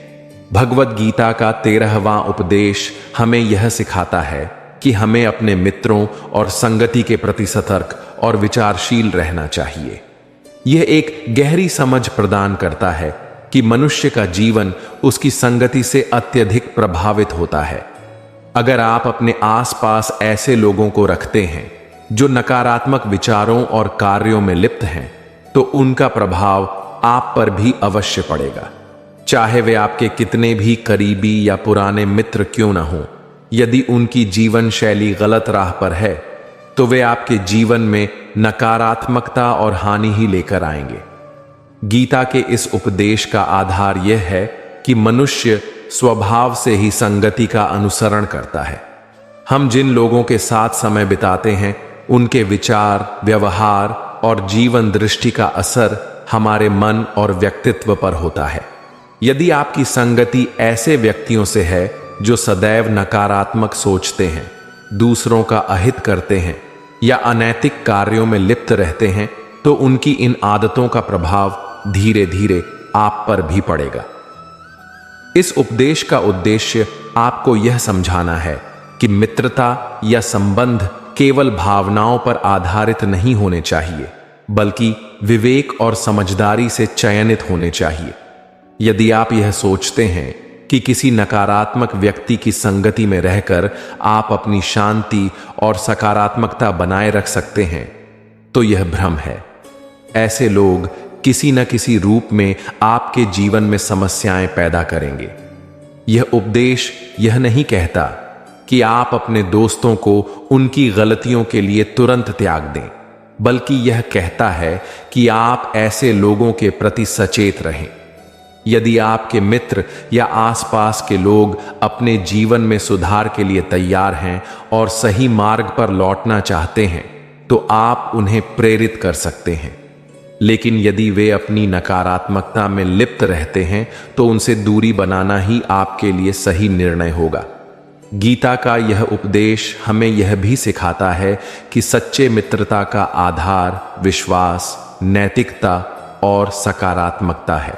भगवद गीता का 13वां उपदेश हमें यह सिखाता है कि हमें अपने मित्रों और संगति के प्रति सतर्क और विचारशील रहना चाहिए। यह एक गहरी समझ प्रदान करता है कि मनुष्य का जीवन उसकी संगति से अत्यधिक प्रभावित होता है। अगर आप अपने आसपास ऐसे लोगों को रखते हैं जो नकारात्मक विचारों और कार्यों में लिप्त हैं, तो उनका प्रभाव आप पर भी अवश्य पड़ेगा, चाहे वे आपके कितने भी करीबी या पुराने मित्र क्यों न हों। यदि उनकी जीवन शैली गलत राह पर है, तो वे आपके जीवन में नकारात्मकता और हानि ही लेकर आएंगे। गीता के इस उपदेश का आधार यह है कि मनुष्य स्वभाव से ही संगति का अनुसरण करता है। हम जिन लोगों के साथ समय बिताते हैं, उनके विचार, व्यवहार और जीवन दृष्टि का असर हमारे मन और व्यक्तित्व पर होता है। यदि आपकी संगति ऐसे व्यक्तियों से है जो सदैव नकारात्मक सोचते हैं, दूसरों का अहित करते हैं या अनैतिक कार्यों में लिप्त रहते हैं, तो उनकी इन आदतों का प्रभाव धीरे धीरे आप पर भी पड़ेगा। इस उपदेश का उद्देश्य आपको यह समझाना है कि मित्रता या संबंध केवल भावनाओं पर आधारित नहीं होने चाहिए, बल्कि विवेक और समझदारी से चयनित होने चाहिए। यदि आप यह सोचते हैं कि किसी नकारात्मक व्यक्ति की संगति में रहकर आप अपनी शांति और सकारात्मकता बनाए रख सकते हैं, तो यह भ्रम है। ऐसे लोग किसी न किसी रूप में आपके जीवन में समस्याएं पैदा करेंगे। यह उपदेश यह नहीं कहता कि आप अपने दोस्तों को उनकी गलतियों के लिए तुरंत त्याग दें, बल्कि यह कहता है कि आप ऐसे लोगों के प्रति सचेत रहें। यदि आपके मित्र या आसपास के लोग अपने जीवन में सुधार के लिए तैयार हैं और सही मार्ग पर लौटना चाहते हैं तो आप उन्हें प्रेरित कर सकते हैं। लेकिन यदि वे अपनी नकारात्मकता में लिप्त रहते हैं तो उनसे दूरी बनाना ही आपके लिए सही निर्णय होगा। गीता का यह उपदेश हमें यह भी सिखाता है कि सच्चे मित्रता का आधार विश्वास, नैतिकता और सकारात्मकता है।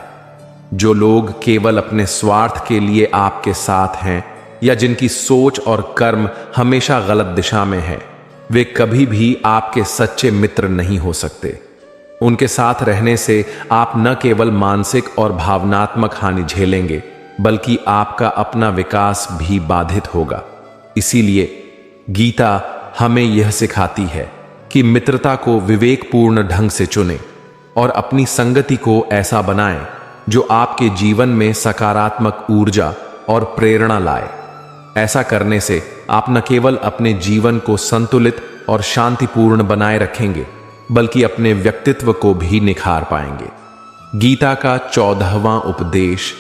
जो लोग केवल अपने स्वार्थ के लिए आपके साथ हैं या जिनकी सोच और कर्म हमेशा गलत दिशा में है, वे कभी भी आपके सच्चे मित्र नहीं हो सकते। उनके साथ रहने से आप न केवल मानसिक और भावनात्मक हानि झेलेंगे बल्कि आपका अपना विकास भी बाधित होगा। इसीलिए गीता हमें यह सिखाती है कि मित्रता को विवेकपूर्ण ढंग से चुनें और अपनी संगति को ऐसा बनाएं जो आपके जीवन में सकारात्मक ऊर्जा और प्रेरणा लाए। ऐसा करने से आप न केवल अपने जीवन को संतुलित और शांतिपूर्ण बनाए रखेंगे बल्कि अपने व्यक्तित्व को भी निखार पाएंगे। गीता का 14वां उपदेश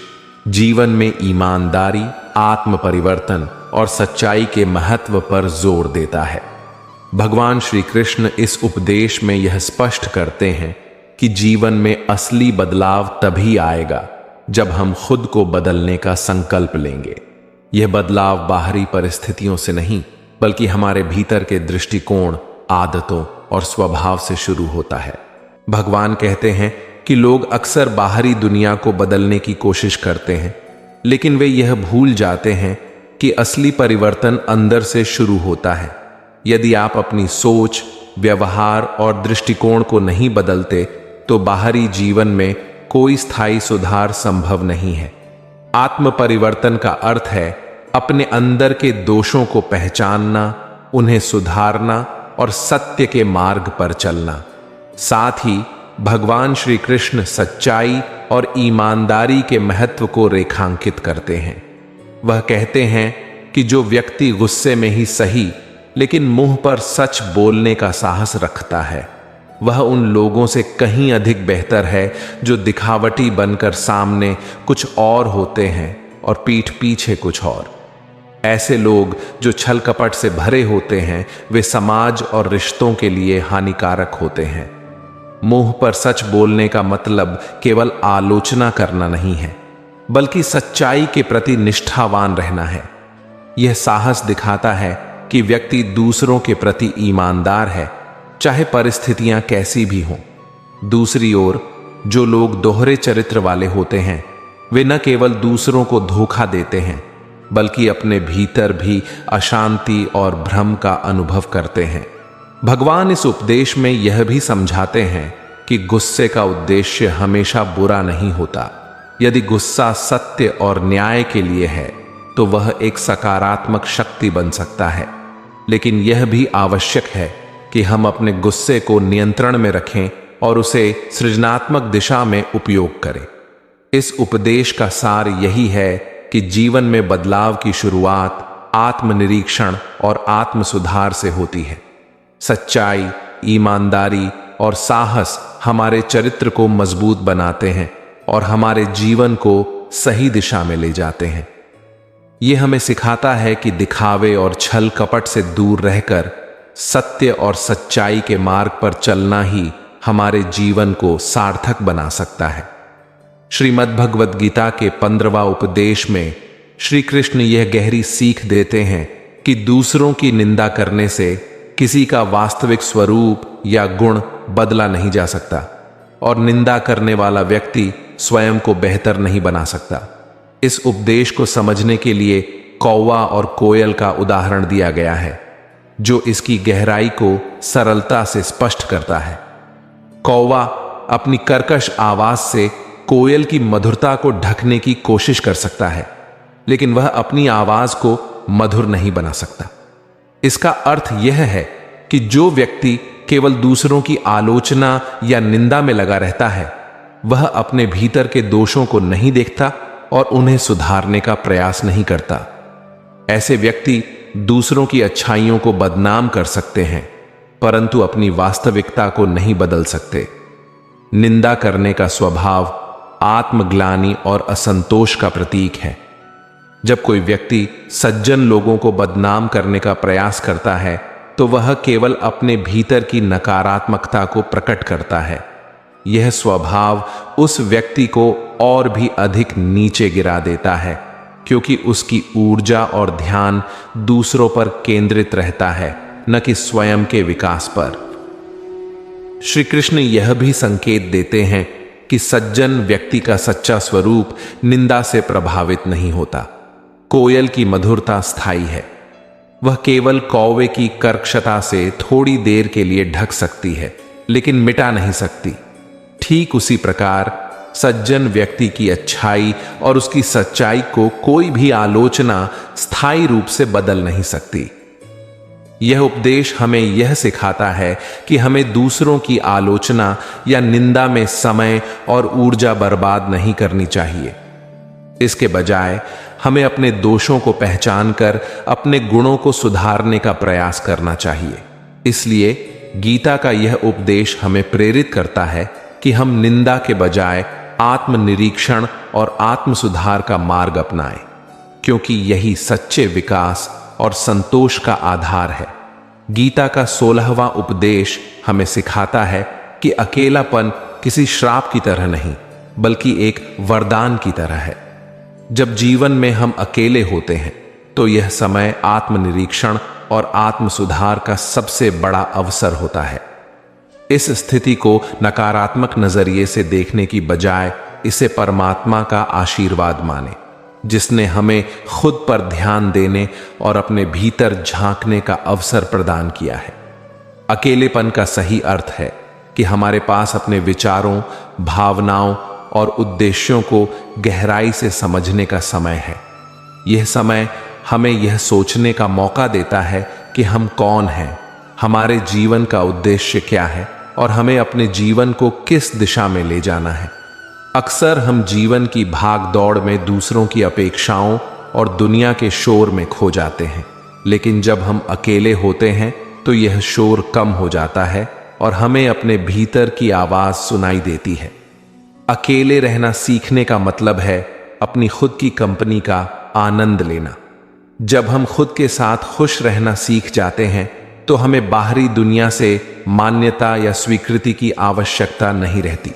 जीवन में ईमानदारी, आत्म परिवर्तन और सच्चाई के महत्व पर जोर देता है। भगवान श्री कृष्ण इस उपदेश में यह स्पष्ट करते हैं कि जीवन में असली बदलाव तभी आएगा जब हम खुद को बदलने का संकल्प लेंगे। यह बदलाव बाहरी परिस्थितियों से नहीं बल्कि हमारे भीतर के दृष्टिकोण, आदतों और स्वभाव से शुरू होता है। भगवान कहते हैं कि लोग अक्सर बाहरी दुनिया को बदलने की कोशिश करते हैं, लेकिन वे यह भूल जाते हैं कि असली परिवर्तन अंदर से शुरू होता है। यदि आप अपनी सोच, व्यवहार और दृष्टिकोण को नहीं बदलते तो बाहरी जीवन में कोई स्थायी सुधार संभव नहीं है। आत्म परिवर्तन का अर्थ है अपने अंदर के दोषों को पहचानना, उन्हें सुधारना और सत्य के मार्ग पर चलना। साथ ही भगवान श्री कृष्ण सच्चाई और ईमानदारी के महत्व को रेखांकित करते हैं। वह कहते हैं कि जो व्यक्ति गुस्से में ही सही लेकिन मुंह पर सच बोलने का साहस रखता है, वह उन लोगों से कहीं अधिक बेहतर है जो दिखावटी बनकर सामने कुछ और होते हैं और पीठ पीछे कुछ और। ऐसे लोग जो छल कपट से भरे होते हैं, वे समाज और रिश्तों के लिए हानिकारक होते हैं। मुंह पर सच बोलने का मतलब केवल आलोचना करना नहीं है, बल्कि सच्चाई के प्रति निष्ठावान रहना है। यह साहस दिखाता है कि व्यक्ति दूसरों के प्रति ईमानदार है, चाहे परिस्थितियां कैसी भी हों। दूसरी ओर जो लोग दोहरे चरित्र वाले होते हैं, वे न केवल दूसरों को धोखा देते हैं बल्कि अपने भीतर भी अशांति और भ्रम का अनुभव करते हैं। भगवान इस उपदेश में यह भी समझाते हैं कि गुस्से का उद्देश्य हमेशा बुरा नहीं होता। यदि गुस्सा सत्य और न्याय के लिए है तो वह एक सकारात्मक शक्ति बन सकता है, लेकिन यह भी आवश्यक है कि हम अपने गुस्से को नियंत्रण में रखें और उसे सृजनात्मक दिशा में उपयोग करें। इस उपदेश का सार यही है कि जीवन में बदलाव की शुरुआत आत्मनिरीक्षण और आत्म सुधार से होती है। सच्चाई, ईमानदारी और साहस हमारे चरित्र को मजबूत बनाते हैं और हमारे जीवन को सही दिशा में ले जाते हैं। यह हमें सिखाता है कि दिखावे और छल कपट से दूर रहकर सत्य और सच्चाई के मार्ग पर चलना ही हमारे जीवन को सार्थक बना सकता है। श्रीमद् भगवद गीता के 15वां उपदेश में श्री कृष्ण यह गहरी सीख देते हैं कि दूसरों की निंदा करने से किसी का वास्तविक स्वरूप या गुण बदला नहीं जा सकता और निंदा करने वाला व्यक्ति स्वयं को बेहतर नहीं बना सकता। इस उपदेश को समझने के लिए कौवा और कोयल का उदाहरण दिया गया है, जो इसकी गहराई को सरलता से स्पष्ट करता है। कौवा अपनी कर्कश आवाज से कोयल की मधुरता को ढकने की कोशिश कर सकता है, लेकिन वह अपनी आवाज को मधुर नहीं बना सकता। इसका अर्थ यह है कि जो व्यक्ति केवल दूसरों की आलोचना या निंदा में लगा रहता है, वह अपने भीतर के दोषों को नहीं देखता और उन्हें सुधारने का प्रयास नहीं करता। ऐसे व्यक्ति दूसरों की अच्छाइयों को बदनाम कर सकते हैं, परंतु अपनी वास्तविकता को नहीं बदल सकते। निंदा करने का स्वभाव आत्मग्लानि और असंतोष का प्रतीक है। जब कोई व्यक्ति सज्जन लोगों को बदनाम करने का प्रयास करता है तो वह केवल अपने भीतर की नकारात्मकता को प्रकट करता है। यह स्वभाव उस व्यक्ति को और भी अधिक नीचे गिरा देता है, क्योंकि उसकी ऊर्जा और ध्यान दूसरों पर केंद्रित रहता है, न कि स्वयं के विकास पर। श्री कृष्ण यह भी संकेत देते हैं कि सज्जन व्यक्ति का सच्चा स्वरूप निंदा से प्रभावित नहीं होता। कोयल की मधुरता स्थायी है, वह केवल कौवे की कर्कशता से थोड़ी देर के लिए ढक सकती है, लेकिन मिटा नहीं सकती। ठीक उसी प्रकार सज्जन व्यक्ति की अच्छाई और उसकी सच्चाई को कोई भी आलोचना स्थायी रूप से बदल नहीं सकती। यह उपदेश हमें यह सिखाता है कि हमें दूसरों की आलोचना या निंदा में समय और ऊर्जा बर्बाद नहीं करनी चाहिए। इसके बजाय हमें अपने दोषों को पहचानकर अपने गुणों को सुधारने का प्रयास करना चाहिए। इसलिए गीता का यह उपदेश हमें प्रेरित करता है कि हम निंदा के बजाय आत्मनिरीक्षण और आत्म सुधार का मार्ग अपनाएं, क्योंकि यही सच्चे विकास और संतोष का आधार है। गीता का 16वां उपदेश हमें सिखाता है कि अकेलापन किसी श्राप की तरह नहीं, बल्कि एक वरदान की तरह है। जब जीवन में हम अकेले होते हैं तो यह समय आत्मनिरीक्षण और आत्म सुधार का सबसे बड़ा अवसर होता है। इस स्थिति को नकारात्मक नजरिए से देखने की बजाय इसे परमात्मा का आशीर्वाद माने, जिसने हमें खुद पर ध्यान देने और अपने भीतर झांकने का अवसर प्रदान किया है। अकेलेपन का सही अर्थ है कि हमारे पास अपने विचारों, भावनाओं और उद्देश्यों को गहराई से समझने का समय है। यह समय हमें यह सोचने का मौका देता है कि हम कौन हैं, हमारे जीवन का उद्देश्य क्या है और हमें अपने जीवन को किस दिशा में ले जाना है। अक्सर हम जीवन की भाग दौड़ में दूसरों की अपेक्षाओं और दुनिया के शोर में खो जाते हैं, लेकिन जब हम अकेले होते हैं तो यह शोर कम हो जाता है और हमें अपने भीतर की आवाज सुनाई देती है। अकेले रहना सीखने का मतलब है अपनी खुद की कंपनी का आनंद लेना। जब हम खुद के साथ खुश रहना सीख जाते हैं तो हमें बाहरी दुनिया से मान्यता या स्वीकृति की आवश्यकता नहीं रहती।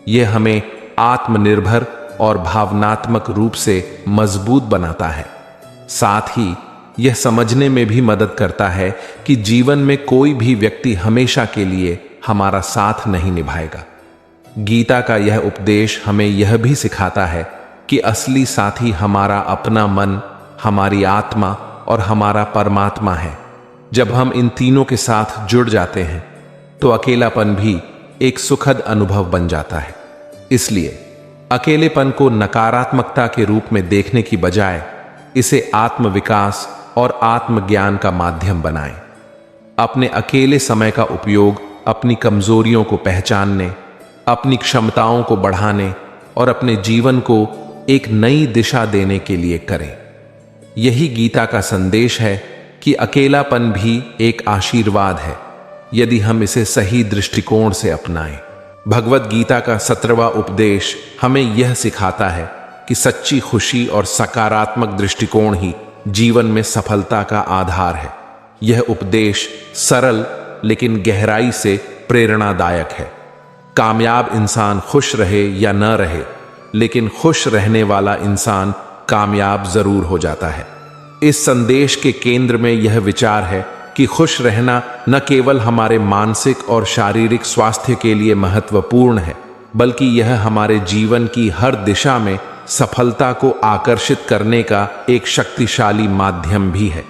यह हमें आत्मनिर्भर और भावनात्मक रूप से मजबूत बनाता है। साथ ही यह समझने में भी मदद करता है कि जीवन में कोई भी व्यक्ति हमेशा के लिए हमारा साथ नहीं निभाएगा। गीता का यह उपदेश हमें यह भी सिखाता है कि असली साथी हमारा अपना मन, हमारी आत्मा और हमारा परमात्मा है। जब हम इन तीनों के साथ जुड़ जाते हैं तो अकेलापन भी एक सुखद अनुभव बन जाता है। इसलिए अकेलेपन को नकारात्मकता के रूप में देखने की बजाय इसे आत्मविकास और आत्मज्ञान का माध्यम बनाएं। अपने अकेले समय का उपयोग अपनी कमजोरियों को पहचानने, अपनी क्षमताओं को बढ़ाने और अपने जीवन को एक नई दिशा देने के लिए करें। यही गीता का संदेश है कि अकेलापन भी एक आशीर्वाद है, यदि हम इसे सही दृष्टिकोण से अपनाएं। भगवत गीता का 17वां उपदेश हमें यह सिखाता है कि सच्ची खुशी और सकारात्मक दृष्टिकोण ही जीवन में सफलता का आधार है। यह उपदेश सरल लेकिन गहराई से प्रेरणादायक है। कामयाब इंसान खुश रहे या न रहे, लेकिन खुश रहने वाला इंसान कामयाब जरूर हो जाता है। इस संदेश के केंद्र में यह विचार है कि खुश रहना न केवल हमारे मानसिक और शारीरिक स्वास्थ्य के लिए महत्वपूर्ण है, बल्कि यह हमारे जीवन की हर दिशा में सफलता को आकर्षित करने का एक शक्तिशाली माध्यम भी है।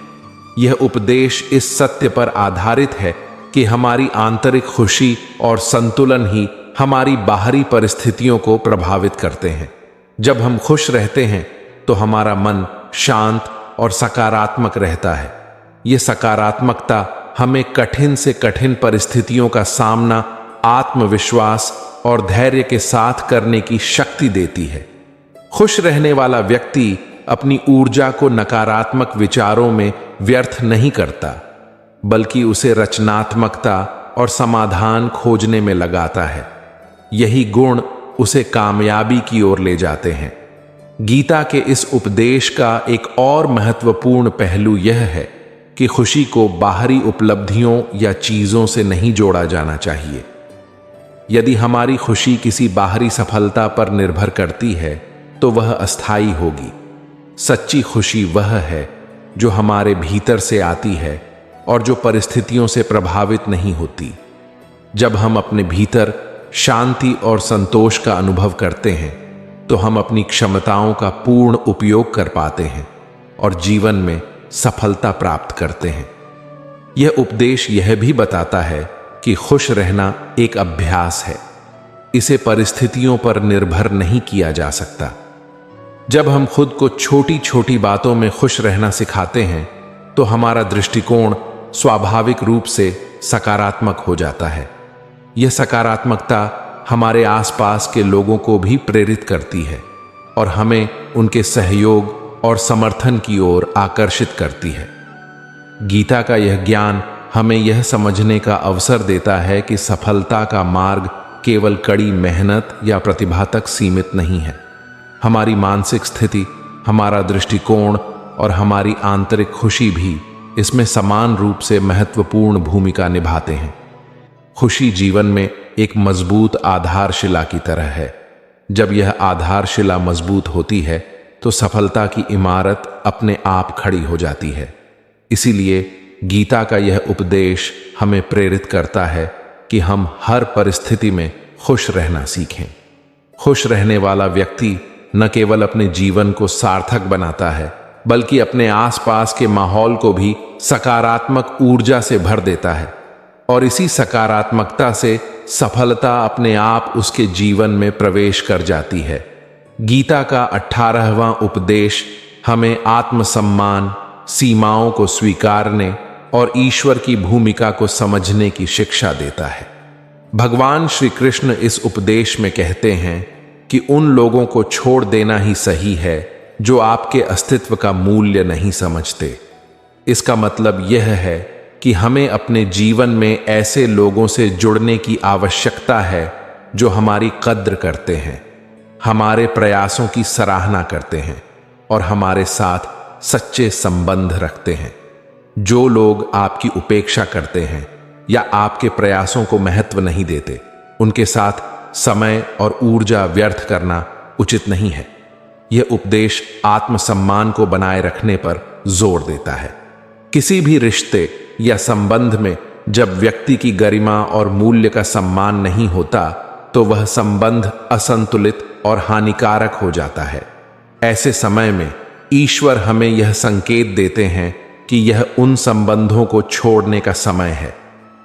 यह उपदेश इस सत्य पर आधारित है कि हमारी आंतरिक खुशी और संतुलन ही हमारी बाहरी परिस्थितियों को प्रभावित करते हैं। जब हम खुश रहते हैं तो हमारा मन शांत और सकारात्मक रहता है। यह सकारात्मकता हमें कठिन से कठिन परिस्थितियों का सामना आत्मविश्वास और धैर्य के साथ करने की शक्ति देती है। खुश रहने वाला व्यक्ति अपनी ऊर्जा को नकारात्मक विचारों में व्यर्थ नहीं करता, बल्कि उसे रचनात्मकता और समाधान खोजने में लगाता है। यही गुण उसे कामयाबी की ओर ले जाते हैं। गीता के इस उपदेश का एक और महत्वपूर्ण पहलू यह है कि खुशी को बाहरी उपलब्धियों या चीजों से नहीं जोड़ा जाना चाहिए। यदि हमारी खुशी किसी बाहरी सफलता पर निर्भर करती है तो वह अस्थायी होगी। सच्ची खुशी वह है जो हमारे भीतर से आती है और जो परिस्थितियों से प्रभावित नहीं होती। जब हम अपने भीतर शांति और संतोष का अनुभव करते हैं तो हम अपनी क्षमताओं का पूर्ण उपयोग कर पाते हैं और जीवन में सफलता प्राप्त करते हैं। यह उपदेश यह भी बताता है कि खुश रहना एक अभ्यास है, इसे परिस्थितियों पर निर्भर नहीं किया जा सकता। जब हम खुद को छोटी छोटी बातों में खुश रहना सिखाते हैं तो हमारा दृष्टिकोण स्वाभाविक रूप से सकारात्मक हो जाता है। यह सकारात्मकता हमारे आसपास के लोगों को भी प्रेरित करती है और हमें उनके सहयोग और समर्थन की ओर आकर्षित करती है। गीता का यह ज्ञान हमें यह समझने का अवसर देता है कि सफलता का मार्ग केवल कड़ी मेहनत या प्रतिभा तक सीमित नहीं है। हमारी मानसिक स्थिति, हमारा दृष्टिकोण और हमारी आंतरिक खुशी भी इसमें समान रूप से महत्वपूर्ण भूमिका निभाते हैं। खुशी जीवन में एक मजबूत आधारशिला की तरह है। जब यह आधारशिला मजबूत होती है तो सफलता की इमारत अपने आप खड़ी हो जाती है। इसीलिए गीता का यह उपदेश हमें प्रेरित करता है कि हम हर परिस्थिति में खुश रहना सीखें। खुश रहने वाला व्यक्ति न केवल अपने जीवन को सार्थक बनाता है बल्कि अपने आसपास के माहौल को भी सकारात्मक ऊर्जा से भर देता है और इसी सकारात्मकता से सफलता अपने आप उसके जीवन में प्रवेश कर जाती है। गीता का 18वां उपदेश हमें आत्मसम्मान, सीमाओं को स्वीकारने और ईश्वर की भूमिका को समझने की शिक्षा देता है। भगवान श्री कृष्ण इस उपदेश में कहते हैं कि उन लोगों को छोड़ देना ही सही है जो आपके अस्तित्व का मूल्य नहीं समझते। इसका मतलब यह है कि हमें अपने जीवन में ऐसे लोगों से जुड़ने की आवश्यकता है जो हमारी कद्र करते हैं, हमारे प्रयासों की सराहना करते हैं और हमारे साथ सच्चे संबंध रखते हैं। जो लोग आपकी उपेक्षा करते हैं या आपके प्रयासों को महत्व नहीं देते, उनके साथ समय और ऊर्जा व्यर्थ करना उचित नहीं है। यह उपदेश आत्मसम्मान को बनाए रखने पर जोर देता है। किसी भी रिश्ते या संबंध में जब व्यक्ति की गरिमा और मूल्य का सम्मान नहीं होता तो वह संबंध असंतुलित और हानिकारक हो जाता है। ऐसे समय में ईश्वर हमें यह संकेत देते हैं कि यह उन संबंधों को छोड़ने का समय है।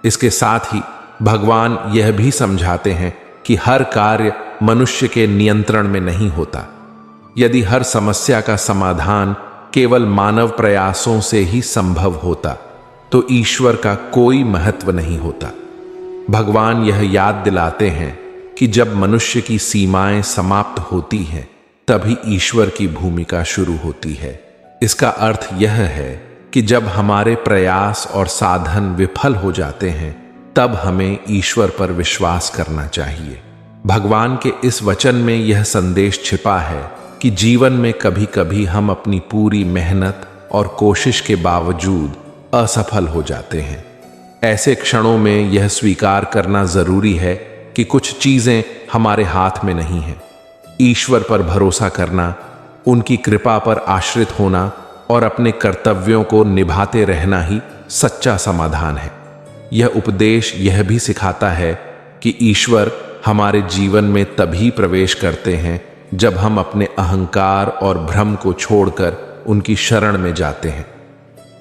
इसके साथ ही भगवान यह भी समझाते हैं कि हर कार्य मनुष्य के नियंत्रण में नहीं होता। यदि हर समस्या का समाधान केवल मानव प्रयासों से ही संभव होता तो ईश्वर का कोई महत्व नहीं होता। भगवान यह याद दिलाते हैं कि जब मनुष्य की सीमाएं समाप्त होती हैं तभी ईश्वर की भूमिका शुरू होती है। इसका अर्थ यह है कि जब हमारे प्रयास और साधन विफल हो जाते हैं तब हमें ईश्वर पर विश्वास करना चाहिए। भगवान के इस वचन में यह संदेश छिपा है कि जीवन में कभी कभी हम अपनी पूरी मेहनत और कोशिश के बावजूद असफल हो जाते हैं। ऐसे क्षणों में यह स्वीकार करना जरूरी है कि कुछ चीजें हमारे हाथ में नहीं हैं। ईश्वर पर भरोसा करना, उनकी कृपा पर आश्रित होना और अपने कर्तव्यों को निभाते रहना ही सच्चा समाधान है। यह उपदेश यह भी सिखाता है कि ईश्वर हमारे जीवन में तभी प्रवेश करते हैं जब हम अपने अहंकार और भ्रम को छोड़कर उनकी शरण में जाते हैं।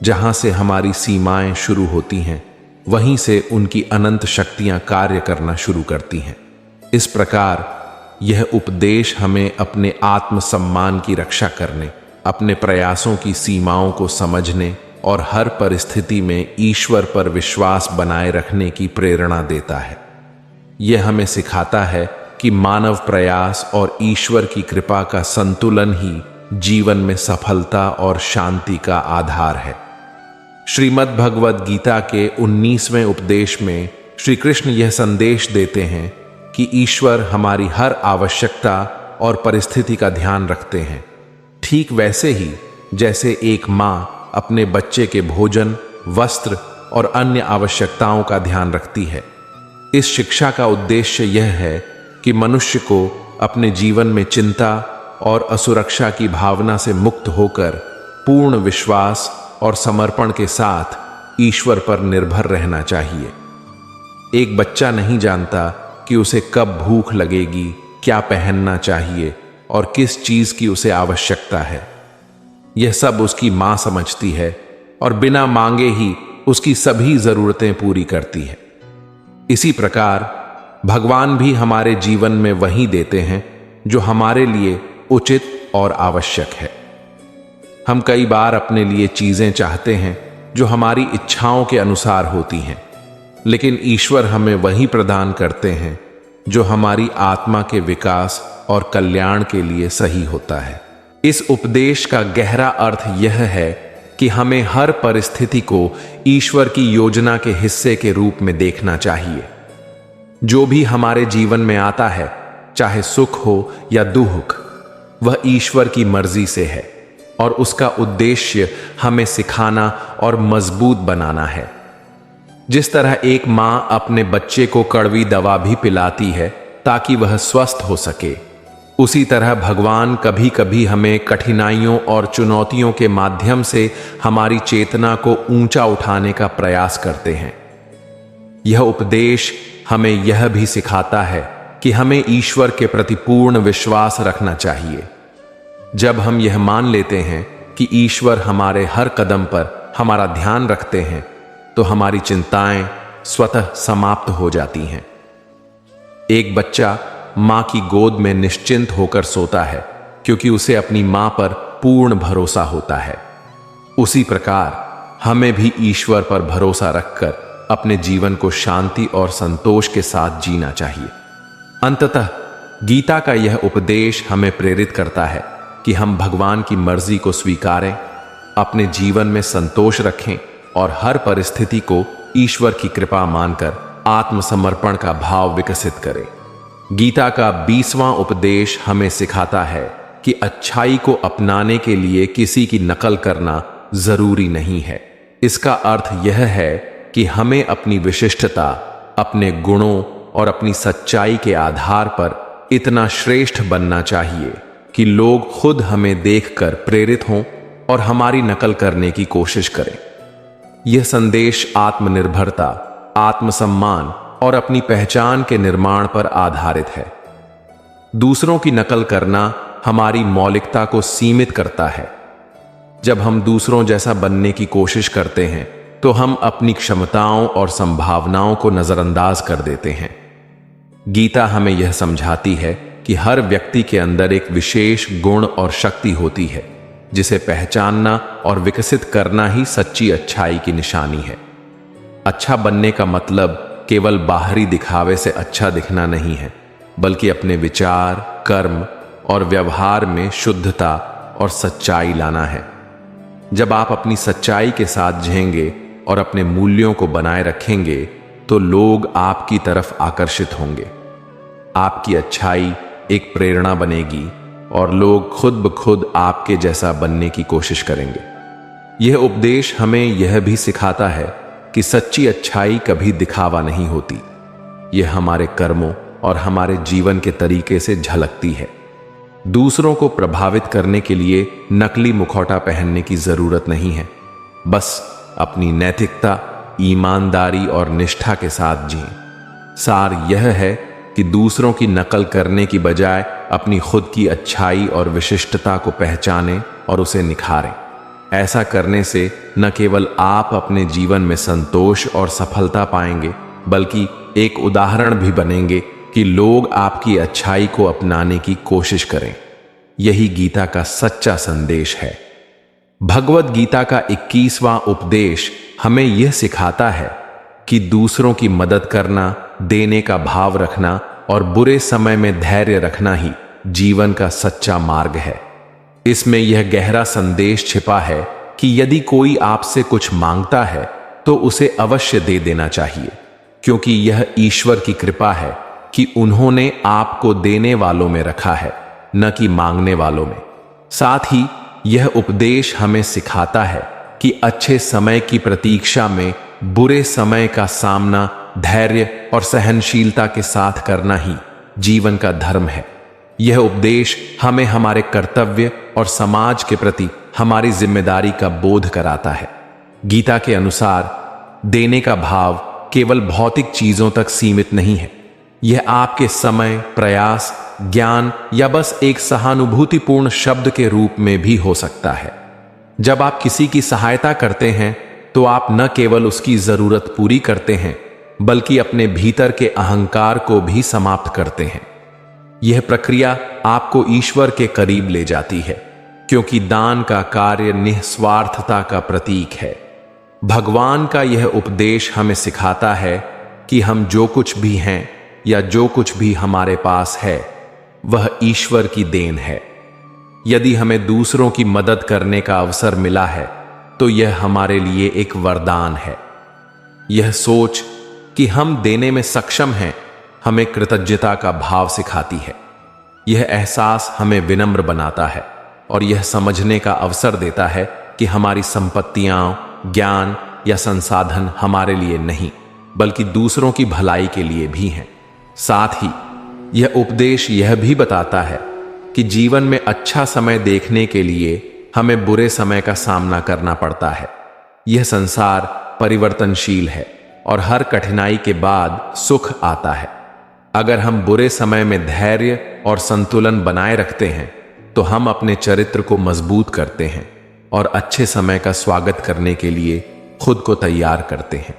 जहां से हमारी सीमाएं शुरू होती हैं वहीं से उनकी अनंत शक्तियां कार्य करना शुरू करती हैं। इस प्रकार यह उपदेश हमें अपने आत्मसम्मान की रक्षा करने, अपने प्रयासों की सीमाओं को समझने और हर परिस्थिति में ईश्वर पर विश्वास बनाए रखने की प्रेरणा देता है। यह हमें सिखाता है कि मानव प्रयास और ईश्वर की कृपा का संतुलन ही जीवन में सफलता और शांति का आधार है। श्रीमद् भगवद गीता के 19वें उपदेश में श्री कृष्ण यह संदेश देते हैं कि ईश्वर हमारी हर आवश्यकता और परिस्थिति का ध्यान रखते हैं, ठीक वैसे ही जैसे एक माँ अपने बच्चे के भोजन, वस्त्र और अन्य आवश्यकताओं का ध्यान रखती है। इस शिक्षा का उद्देश्य यह है कि मनुष्य को अपने जीवन में चिंता और असुरक्षा की भावना से मुक्त होकर पूर्ण विश्वास और समर्पण के साथ ईश्वर पर निर्भर रहना चाहिए। एक बच्चा नहीं जानता कि उसे कब भूख लगेगी, क्या पहनना चाहिए और किस चीज की उसे आवश्यकता है। यह सब उसकी मां समझती है और बिना मांगे ही उसकी सभी जरूरतें पूरी करती है। इसी प्रकार भगवान भी हमारे जीवन में वही देते हैं जो हमारे लिए उचित और आवश्यक है। हम कई बार अपने लिए चीजें चाहते हैं जो हमारी इच्छाओं के अनुसार होती हैं, लेकिन ईश्वर हमें वही प्रदान करते हैं जो हमारी आत्मा के विकास और कल्याण के लिए सही होता है। इस उपदेश का गहरा अर्थ यह है कि हमें हर परिस्थिति को ईश्वर की योजना के हिस्से के रूप में देखना चाहिए। जो भी हमारे जीवन में आता है, चाहे सुख हो या दुख, वह ईश्वर की मर्जी से है और उसका उद्देश्य हमें सिखाना और मजबूत बनाना है। जिस तरह एक मां अपने बच्चे को कड़वी दवा भी पिलाती है ताकि वह स्वस्थ हो सके, उसी तरह भगवान कभी कभी हमें कठिनाइयों और चुनौतियों के माध्यम से हमारी चेतना को ऊंचा उठाने का प्रयास करते हैं। यह उपदेश हमें यह भी सिखाता है कि हमें ईश्वर के प्रति पूर्ण विश्वास रखना चाहिए। जब हम यह मान लेते हैं कि ईश्वर हमारे हर कदम पर हमारा ध्यान रखते हैं, तो हमारी चिंताएं स्वतः समाप्त हो जाती हैं। एक बच्चा मां की गोद में निश्चिंत होकर सोता है क्योंकि उसे अपनी मां पर पूर्ण भरोसा होता है। उसी प्रकार हमें भी ईश्वर पर भरोसा रखकर अपने जीवन को शांति और संतोष के साथ जीना चाहिए। अंततः गीता का यह उपदेश हमें प्रेरित करता है कि हम भगवान की मर्जी को स्वीकारें, अपने जीवन में संतोष रखें और हर परिस्थिति को ईश्वर की कृपा मानकर आत्मसमर्पण का भाव विकसित करें। गीता का 20वां उपदेश हमें सिखाता है कि अच्छाई को अपनाने के लिए किसी की नकल करना जरूरी नहीं है। इसका अर्थ यह है कि हमें अपनी विशिष्टता, अपने गुणों और अपनी सच्चाई के आधार पर इतना श्रेष्ठ बनना चाहिए कि लोग खुद हमें देखकर प्रेरित हों और हमारी नकल करने की कोशिश करें। यह संदेश आत्मनिर्भरता, आत्मसम्मान और अपनी पहचान के निर्माण पर आधारित है। दूसरों की नकल करना हमारी मौलिकता को सीमित करता है। जब हम दूसरों जैसा बनने की कोशिश करते हैं, तो हम अपनी क्षमताओं और संभावनाओं को नजरअंदाज कर देते हैं। गीता हमें यह समझाती है कि हर व्यक्ति के अंदर एक विशेष गुण और शक्ति होती है, जिसे पहचानना और विकसित करना ही सच्ची अच्छाई की निशानी है। अच्छा बनने का मतलब केवल बाहरी दिखावे से अच्छा दिखना नहीं है, बल्कि अपने विचार, कर्म और व्यवहार में शुद्धता और सच्चाई लाना है। जब आप अपनी सच्चाई के साथ जिएंगे और अपने मूल्यों को बनाए रखेंगे, तो लोग आपकी तरफ आकर्षित होंगे। आपकी अच्छाई एक प्रेरणा बनेगी और लोग खुद ब खुद आपके जैसा बनने की कोशिश करेंगे। यह उपदेश हमें यह भी सिखाता है कि सच्ची अच्छाई कभी दिखावा नहीं होती। यह हमारे कर्मों और हमारे जीवन के तरीके से झलकती है। दूसरों को प्रभावित करने के लिए नकली मुखौटा पहनने की जरूरत नहीं है। बस अपनी नैतिकता, ईमानदारी और निष्ठा के साथ जिएं। सार यह है कि दूसरों की नकल करने की बजाय अपनी खुद की अच्छाई और विशिष्टता को पहचानें और उसे निखारें। ऐसा करने से न केवल आप अपने जीवन में संतोष और सफलता पाएंगे, बल्कि एक उदाहरण भी बनेंगे कि लोग आपकी अच्छाई को अपनाने की कोशिश करें। यही गीता का सच्चा संदेश है। भगवद गीता का 21वां उपदेश हमें यह सिखाता है कि दूसरों की मदद करना, देने का भाव रखना और बुरे समय में धैर्य रखना ही जीवन का सच्चा मार्ग है। इसमें यह गहरा संदेश छिपा है कि यदि कोई आपसे कुछ मांगता है तो उसे अवश्य दे देना चाहिए, क्योंकि यह ईश्वर की कृपा है कि उन्होंने आपको देने वालों में रखा है, न कि मांगने वालों में। साथ ही यह उपदेश हमें सिखाता है कि अच्छे समय की प्रतीक्षा में बुरे समय का सामना धैर्य और सहनशीलता के साथ करना ही जीवन का धर्म है। यह उपदेश हमें हमारे कर्तव्य और समाज के प्रति हमारी जिम्मेदारी का बोध कराता है। गीता के अनुसार देने का भाव केवल भौतिक चीजों तक सीमित नहीं है। यह आपके समय, प्रयास, ज्ञान या बस एक सहानुभूतिपूर्ण शब्द के रूप में भी हो सकता है। जब आप किसी की सहायता करते हैं तो आप न केवल उसकी जरूरत पूरी करते हैं, बल्कि अपने भीतर के अहंकार को भी समाप्त करते हैं। यह प्रक्रिया आपको ईश्वर के करीब ले जाती है, क्योंकि दान का कार्य निस्वार्थता का प्रतीक है। भगवान का यह उपदेश हमें सिखाता है कि हम जो कुछ भी हैं या जो कुछ भी हमारे पास है, वह ईश्वर की देन है। यदि हमें दूसरों की मदद करने का अवसर मिला है तो यह हमारे लिए एक वरदान है। यह सोच कि हम देने में सक्षम हैं हमें कृतज्ञता का भाव सिखाती है। यह एहसास हमें विनम्र बनाता है और यह समझने का अवसर देता है कि हमारी संपत्तियां, ज्ञान या संसाधन हमारे लिए नहीं, बल्कि दूसरों की भलाई के लिए भी हैं। साथ ही यह उपदेश यह भी बताता है कि जीवन में अच्छा समय देखने के लिए हमें बुरे समय का सामना करना पड़ता है। यह संसार परिवर्तनशील है और हर कठिनाई के बाद सुख आता है। अगर हम बुरे समय में धैर्य और संतुलन बनाए रखते हैं तो हम अपने चरित्र को मजबूत करते हैं और अच्छे समय का स्वागत करने के लिए खुद को तैयार करते हैं।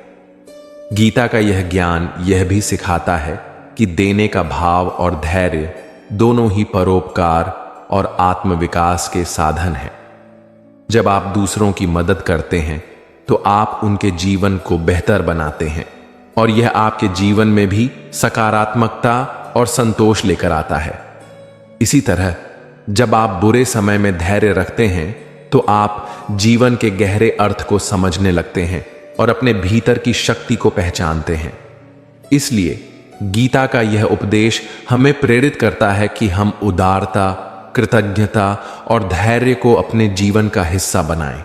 गीता का यह ज्ञान यह भी सिखाता है कि देने का भाव और धैर्य दोनों ही परोपकार और आत्मविकास के साधन हैं। जब आप दूसरों की मदद करते हैं तो आप उनके जीवन को बेहतर बनाते हैं और यह आपके जीवन में भी सकारात्मकता और संतोष लेकर आता है। इसी तरह जब आप बुरे समय में धैर्य रखते हैं तो आप जीवन के गहरे अर्थ को समझने लगते हैं और अपने भीतर की शक्ति को पहचानते हैं। इसलिए गीता का यह उपदेश हमें प्रेरित करता है कि हम उदारता, कृतज्ञता और धैर्य को अपने जीवन का हिस्सा बनाएं।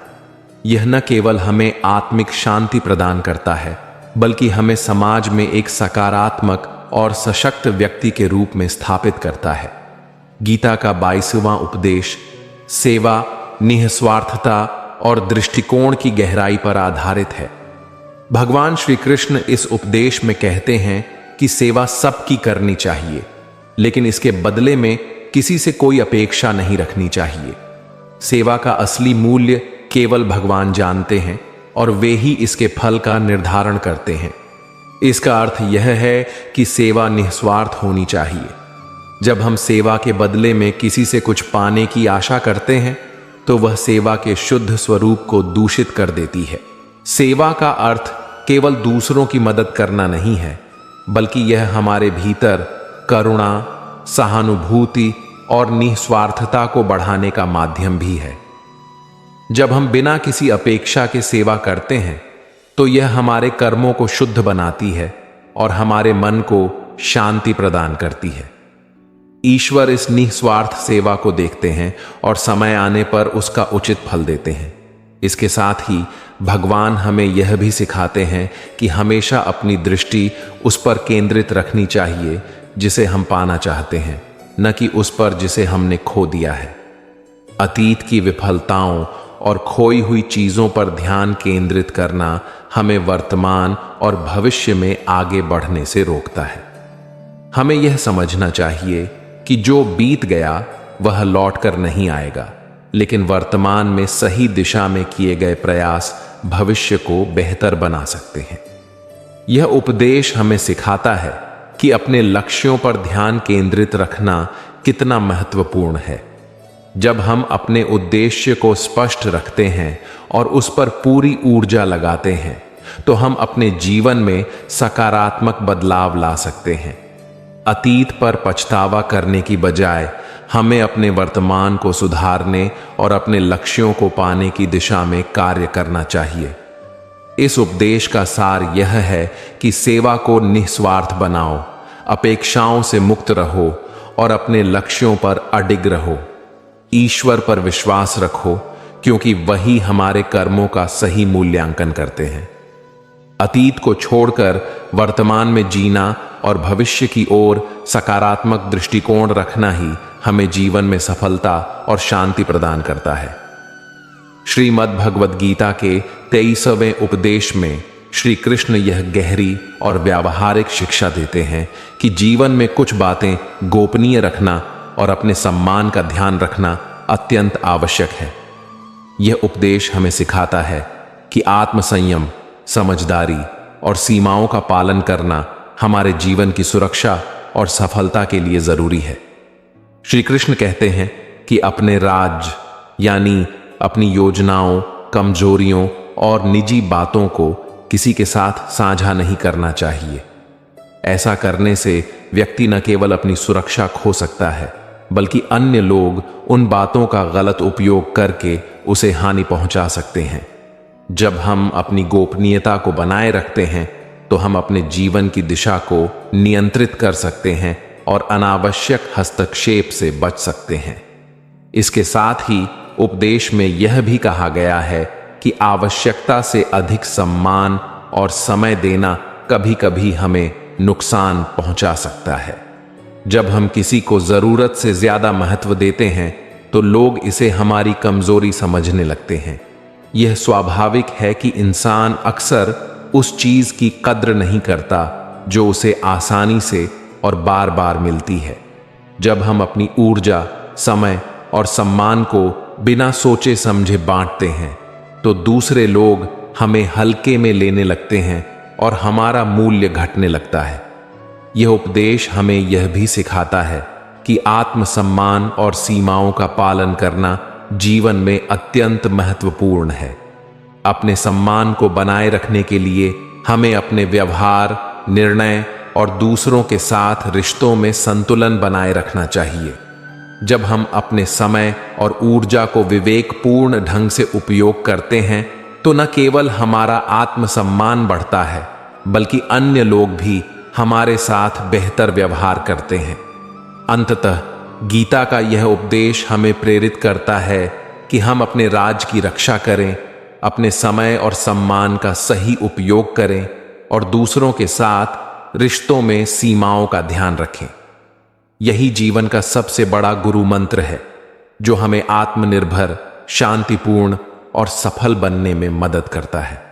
यह न केवल हमें आत्मिक शांति प्रदान करता है, बल्कि हमें समाज में एक सकारात्मक और सशक्त व्यक्ति के रूप में स्थापित करता है। गीता का 22वां उपदेश सेवा, निस्वार्थता और दृष्टिकोण की गहराई पर आधारित है। भगवान श्री कृष्ण इस उपदेश में कहते हैं कि सेवा सबकी करनी चाहिए, लेकिन इसके बदले में किसी से कोई अपेक्षा नहीं रखनी चाहिए। सेवा का असली मूल्य केवल भगवान जानते हैं और वे ही इसके फल का निर्धारण करते हैं। इसका अर्थ यह है कि सेवा निस्वार्थ होनी चाहिए। जब हम सेवा के बदले में किसी से कुछ पाने की आशा करते हैं तो वह सेवा के शुद्ध स्वरूप को दूषित कर देती है। सेवा का अर्थ केवल दूसरों की मदद करना नहीं है, बल्कि यह हमारे भीतर करुणा, सहानुभूति और निस्वार्थता को बढ़ाने का माध्यम भी है। जब हम बिना किसी अपेक्षा के सेवा करते हैं तो यह हमारे कर्मों को शुद्ध बनाती है और हमारे मन को शांति प्रदान करती है। ईश्वर इस निस्वार्थ सेवा को देखते हैं और समय आने पर उसका उचित फल देते हैं। इसके साथ ही भगवान हमें यह भी सिखाते हैं कि हमेशा अपनी दृष्टि उस पर केंद्रित रखनी चाहिए जिसे हम पाना चाहते हैं, न कि उस पर जिसे हमने खो दिया है। अतीत की विफलताओं और खोई हुई चीजों पर ध्यान केंद्रित करना हमें वर्तमान और भविष्य में आगे बढ़ने से रोकता है। हमें यह समझना चाहिए कि जो बीत गया वह लौटकर नहीं आएगा, लेकिन वर्तमान में सही दिशा में किए गए प्रयास भविष्य को बेहतर बना सकते हैं। यह उपदेश हमें सिखाता है कि अपने लक्ष्यों पर ध्यान केंद्रित रखना कितना महत्वपूर्ण है। जब हम अपने उद्देश्य को स्पष्ट रखते हैं और उस पर पूरी ऊर्जा लगाते हैं तो हम अपने जीवन में सकारात्मक बदलाव ला सकते हैं। अतीत पर पछतावा करने की बजाय हमें अपने वर्तमान को सुधारने और अपने लक्ष्यों को पाने की दिशा में कार्य करना चाहिए। इस उपदेश का सार यह है कि सेवा को निस्वार्थ बनाओ, अपेक्षाओं से मुक्त रहो और अपने लक्ष्यों पर अडिग रहो। ईश्वर पर विश्वास रखो, क्योंकि वही हमारे कर्मों का सही मूल्यांकन करते हैं। अतीत को छोड़कर वर्तमान में जीना और भविष्य की ओर सकारात्मक दृष्टिकोण रखना ही हमें जीवन में सफलता और शांति प्रदान करता है। श्रीमद् भगवद गीता के 23वें उपदेश में श्री कृष्ण यह गहरी और व्यावहारिक शिक्षा देते हैं कि जीवन में कुछ बातें गोपनीय रखना और अपने सम्मान का ध्यान रखना अत्यंत आवश्यक है। यह उपदेश हमें सिखाता है कि आत्मसंयम, समझदारी और सीमाओं का पालन करना हमारे जीवन की सुरक्षा और सफलता के लिए जरूरी है। श्री कृष्ण कहते हैं कि अपने राज यानी अपनी योजनाओं, कमजोरियों और निजी बातों को किसी के साथ साझा नहीं करना चाहिए। ऐसा करने से व्यक्ति न केवल अपनी सुरक्षा खो सकता है, बल्कि अन्य लोग उन बातों का गलत उपयोग करके उसे हानि पहुंचा सकते हैं। जब हम अपनी गोपनीयता को बनाए रखते हैं तो हम अपने जीवन की दिशा को नियंत्रित कर सकते हैं और अनावश्यक हस्तक्षेप से बच सकते हैं। इसके साथ ही उपदेश में यह भी कहा गया है कि आवश्यकता से अधिक सम्मान और समय देना कभी-कभी हमें नुकसान पहुंचा सकता है। जब हम किसी को जरूरत से ज्यादा महत्व देते हैं तो लोग इसे हमारी कमजोरी समझने लगते हैं। यह स्वाभाविक है कि इंसान अक्सर उस चीज की कद्र नहीं करता जो उसे आसानी से और बार बार मिलती है। जब हम अपनी ऊर्जा, समय और सम्मान को बिना सोचे समझे बांटते हैं तो दूसरे लोग हमें हल्के में लेने लगते हैं और हमारा मूल्य घटने लगता है। यह उपदेश हमें यह भी सिखाता है कि आत्मसम्मान और सीमाओं का पालन करना जीवन में अत्यंत महत्वपूर्ण है। अपने सम्मान को बनाए रखने के लिए हमें अपने व्यवहार, निर्णय और दूसरों के साथ रिश्तों में संतुलन बनाए रखना चाहिए। जब हम अपने समय और ऊर्जा को विवेकपूर्ण ढंग से उपयोग करते हैं तो न केवल हमारा आत्मसम्मान बढ़ता है, बल्कि अन्य लोग भी हमारे साथ बेहतर व्यवहार करते हैं। अंततः गीता का यह उपदेश हमें प्रेरित करता है कि हम अपने राज की रक्षा करें, अपने समय और सम्मान का सही उपयोग करें और दूसरों के साथ रिश्तों में सीमाओं का ध्यान रखें। यही जीवन का सबसे बड़ा गुरु मंत्र है जो हमें आत्मनिर्भर, शांतिपूर्ण और सफल बनने में मदद करता है।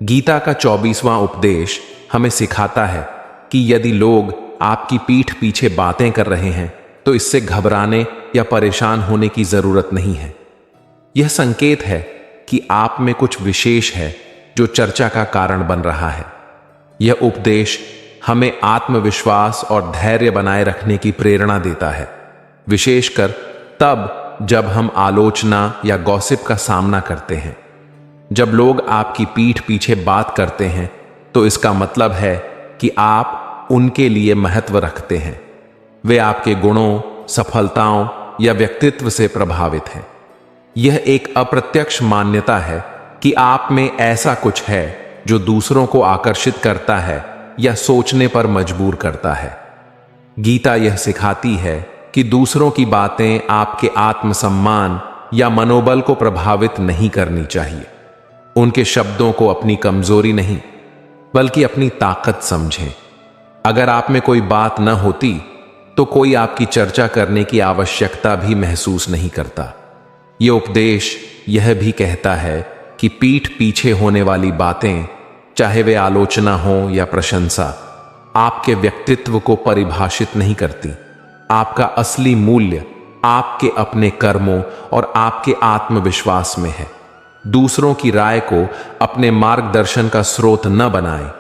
गीता का 24वां उपदेश हमें सिखाता है कि यदि लोग आपकी पीठ पीछे बातें कर रहे हैं तो इससे घबराने या परेशान होने की जरूरत नहीं है। यह संकेत है कि आप में कुछ विशेष है जो चर्चा का कारण बन रहा है। यह उपदेश हमें आत्मविश्वास और धैर्य बनाए रखने की प्रेरणा देता है, विशेषकर तब जब हम आलोचना या गॉसिप का सामना करते हैं। जब लोग आपकी पीठ पीछे बात करते हैं तो इसका मतलब है कि आप उनके लिए महत्व रखते हैं। वे आपके गुणों, सफलताओं या व्यक्तित्व से प्रभावित हैं। यह एक अप्रत्यक्ष मान्यता है कि आप में ऐसा कुछ है जो दूसरों को आकर्षित करता है या सोचने पर मजबूर करता है। गीता यह सिखाती है कि दूसरों की बातें आपके आत्मसम्मान या मनोबल को प्रभावित नहीं करनी चाहिए। उनके शब्दों को अपनी कमजोरी नहीं, बल्कि अपनी ताकत समझें। अगर आप में कोई बात न होती तो कोई आपकी चर्चा करने की आवश्यकता भी महसूस नहीं करता। यह उपदेश यह भी कहता है कि पीठ पीछे होने वाली बातें, चाहे वे आलोचना हो या प्रशंसा, आपके व्यक्तित्व को परिभाषित नहीं करती। आपका असली मूल्य आपके अपने कर्मों और आपके आत्मविश्वास में है। दूसरों की राय को अपने मार्गदर्शन का स्रोत न बनाएं।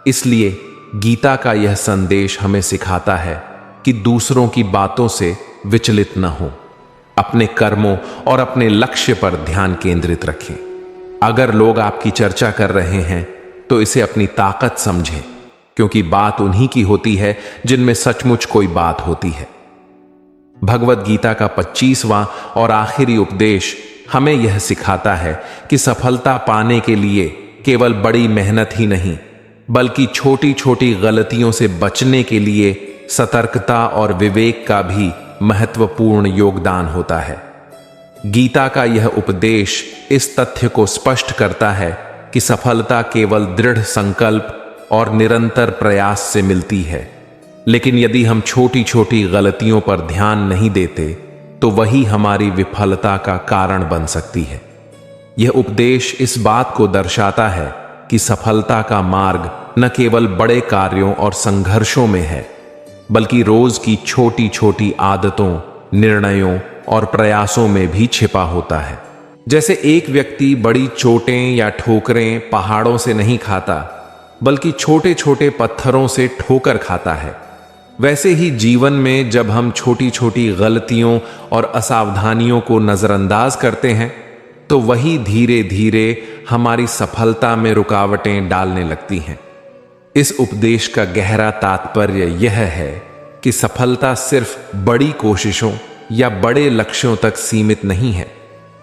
इसलिए गीता का यह संदेश हमें सिखाता है कि दूसरों की बातों से विचलित न हो, अपने कर्मों और अपने लक्ष्य पर ध्यान केंद्रित रखें। अगर लोग आपकी चर्चा कर रहे हैं तो इसे अपनी ताकत समझें, क्योंकि बात उन्हीं की होती है जिनमें सचमुच कोई बात होती है। भगवद गीता का 25वां और आखिरी उपदेश हमें यह सिखाता है कि सफलता पाने के लिए केवल बड़ी मेहनत ही नहीं, बल्कि छोटी छोटी गलतियों से बचने के लिए सतर्कता और विवेक का भी महत्वपूर्ण योगदान होता है। गीता का यह उपदेश इस तथ्य को स्पष्ट करता है कि सफलता केवल दृढ़ संकल्प और निरंतर प्रयास से मिलती है, लेकिन यदि हम छोटी छोटी गलतियों पर ध्यान नहीं देते तो वही हमारी विफलता का कारण बन सकती है। यह उपदेश इस बात को दर्शाता है कि सफलता का मार्ग न केवल बड़े कार्यों और संघर्षों में है, बल्कि रोज की छोटी छोटी आदतों, निर्णयों और प्रयासों में भी छिपा होता है। जैसे एक व्यक्ति बड़ी चोटें या ठोकरें पहाड़ों से नहीं खाता, बल्कि छोटे छोटे पत्थरों से ठोकर खाता है, वैसे ही जीवन में जब हम छोटी छोटी गलतियों और असावधानियों को नजरअंदाज करते हैं तो वही धीरे धीरे हमारी सफलता में रुकावटें डालने लगती हैं। इस उपदेश का गहरा तात्पर्य यह है कि सफलता सिर्फ बड़ी कोशिशों या बड़े लक्ष्यों तक सीमित नहीं है,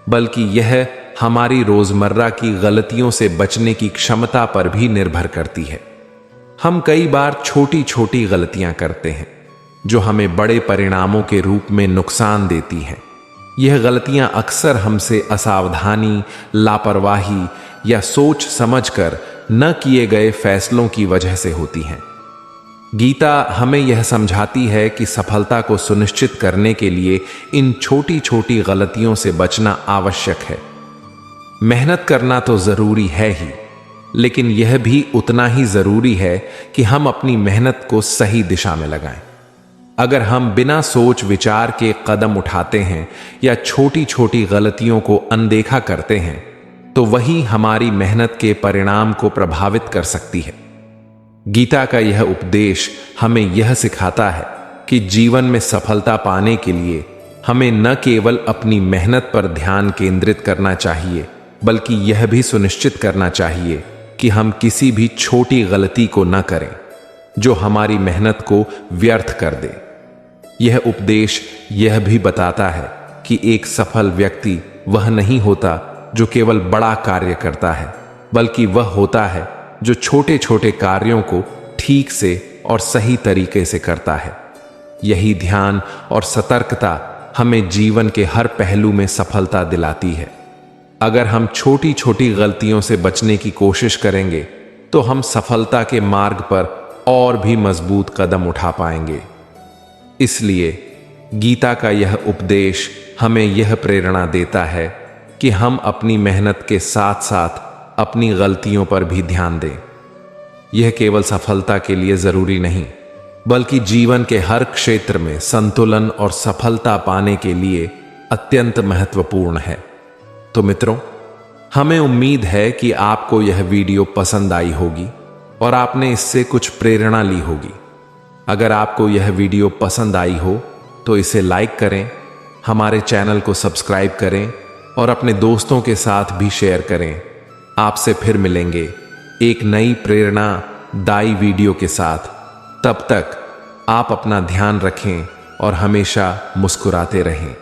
बल्कि यह हमारी रोजमर्रा की गलतियों से बचने की क्षमता पर भी निर्भर करती है। हम कई बार छोटी छोटी गलतियां करते हैं जो हमें बड़े परिणामों के रूप में नुकसान देती हैं। यह गलतियां अक्सर हमसे असावधानी, लापरवाही या सोच समझकर न किए गए फैसलों की वजह से होती हैं। गीता हमें यह समझाती है कि सफलता को सुनिश्चित करने के लिए इन छोटी छोटी गलतियों से बचना आवश्यक है। मेहनत करना तो जरूरी है ही, लेकिन यह भी उतना ही जरूरी है कि हम अपनी मेहनत को सही दिशा में लगाएं। अगर हम बिना सोच विचार के कदम उठाते हैं या छोटी छोटी गलतियों को अनदेखा करते हैं तो वही हमारी मेहनत के परिणाम को प्रभावित कर सकती है। गीता का यह उपदेश हमें यह सिखाता है कि जीवन में सफलता पाने के लिए हमें न केवल अपनी मेहनत पर ध्यान केंद्रित करना चाहिए, बल्कि यह भी सुनिश्चित करना चाहिए कि हम किसी भी छोटी गलती को न करें जो हमारी मेहनत को व्यर्थ कर दे। यह उपदेश यह भी बताता है कि एक सफल व्यक्ति वह नहीं होता जो केवल बड़ा कार्य करता है, बल्कि वह होता है जो छोटे छोटे कार्यों को ठीक से और सही तरीके से करता है। यही ध्यान और सतर्कता हमें जीवन के हर पहलू में सफलता दिलाती है। अगर हम छोटी छोटी गलतियों से बचने की कोशिश करेंगे तो हम सफलता के मार्ग पर और भी मजबूत कदम उठा पाएंगे। इसलिए गीता का यह उपदेश हमें यह प्रेरणा देता है कि हम अपनी मेहनत के साथ साथ अपनी गलतियों पर भी ध्यान दें। यह केवल सफलता के लिए जरूरी नहीं, बल्कि जीवन के हर क्षेत्र में संतुलन और सफलता पाने के लिए अत्यंत महत्वपूर्ण है। तो मित्रों, हमें उम्मीद है कि आपको यह वीडियो पसंद आई होगी और आपने इससे कुछ प्रेरणा ली होगी। अगर आपको यह वीडियो पसंद आई हो तो इसे लाइक करें, हमारे चैनल को सब्सक्राइब करें और अपने दोस्तों के साथ भी शेयर करें। आपसे फिर मिलेंगे एक नई प्रेरणादायी वीडियो के साथ। तब तक आप अपना ध्यान रखें और हमेशा मुस्कुराते रहें।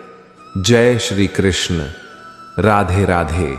जय श्री कृष्ण। राधे राधे।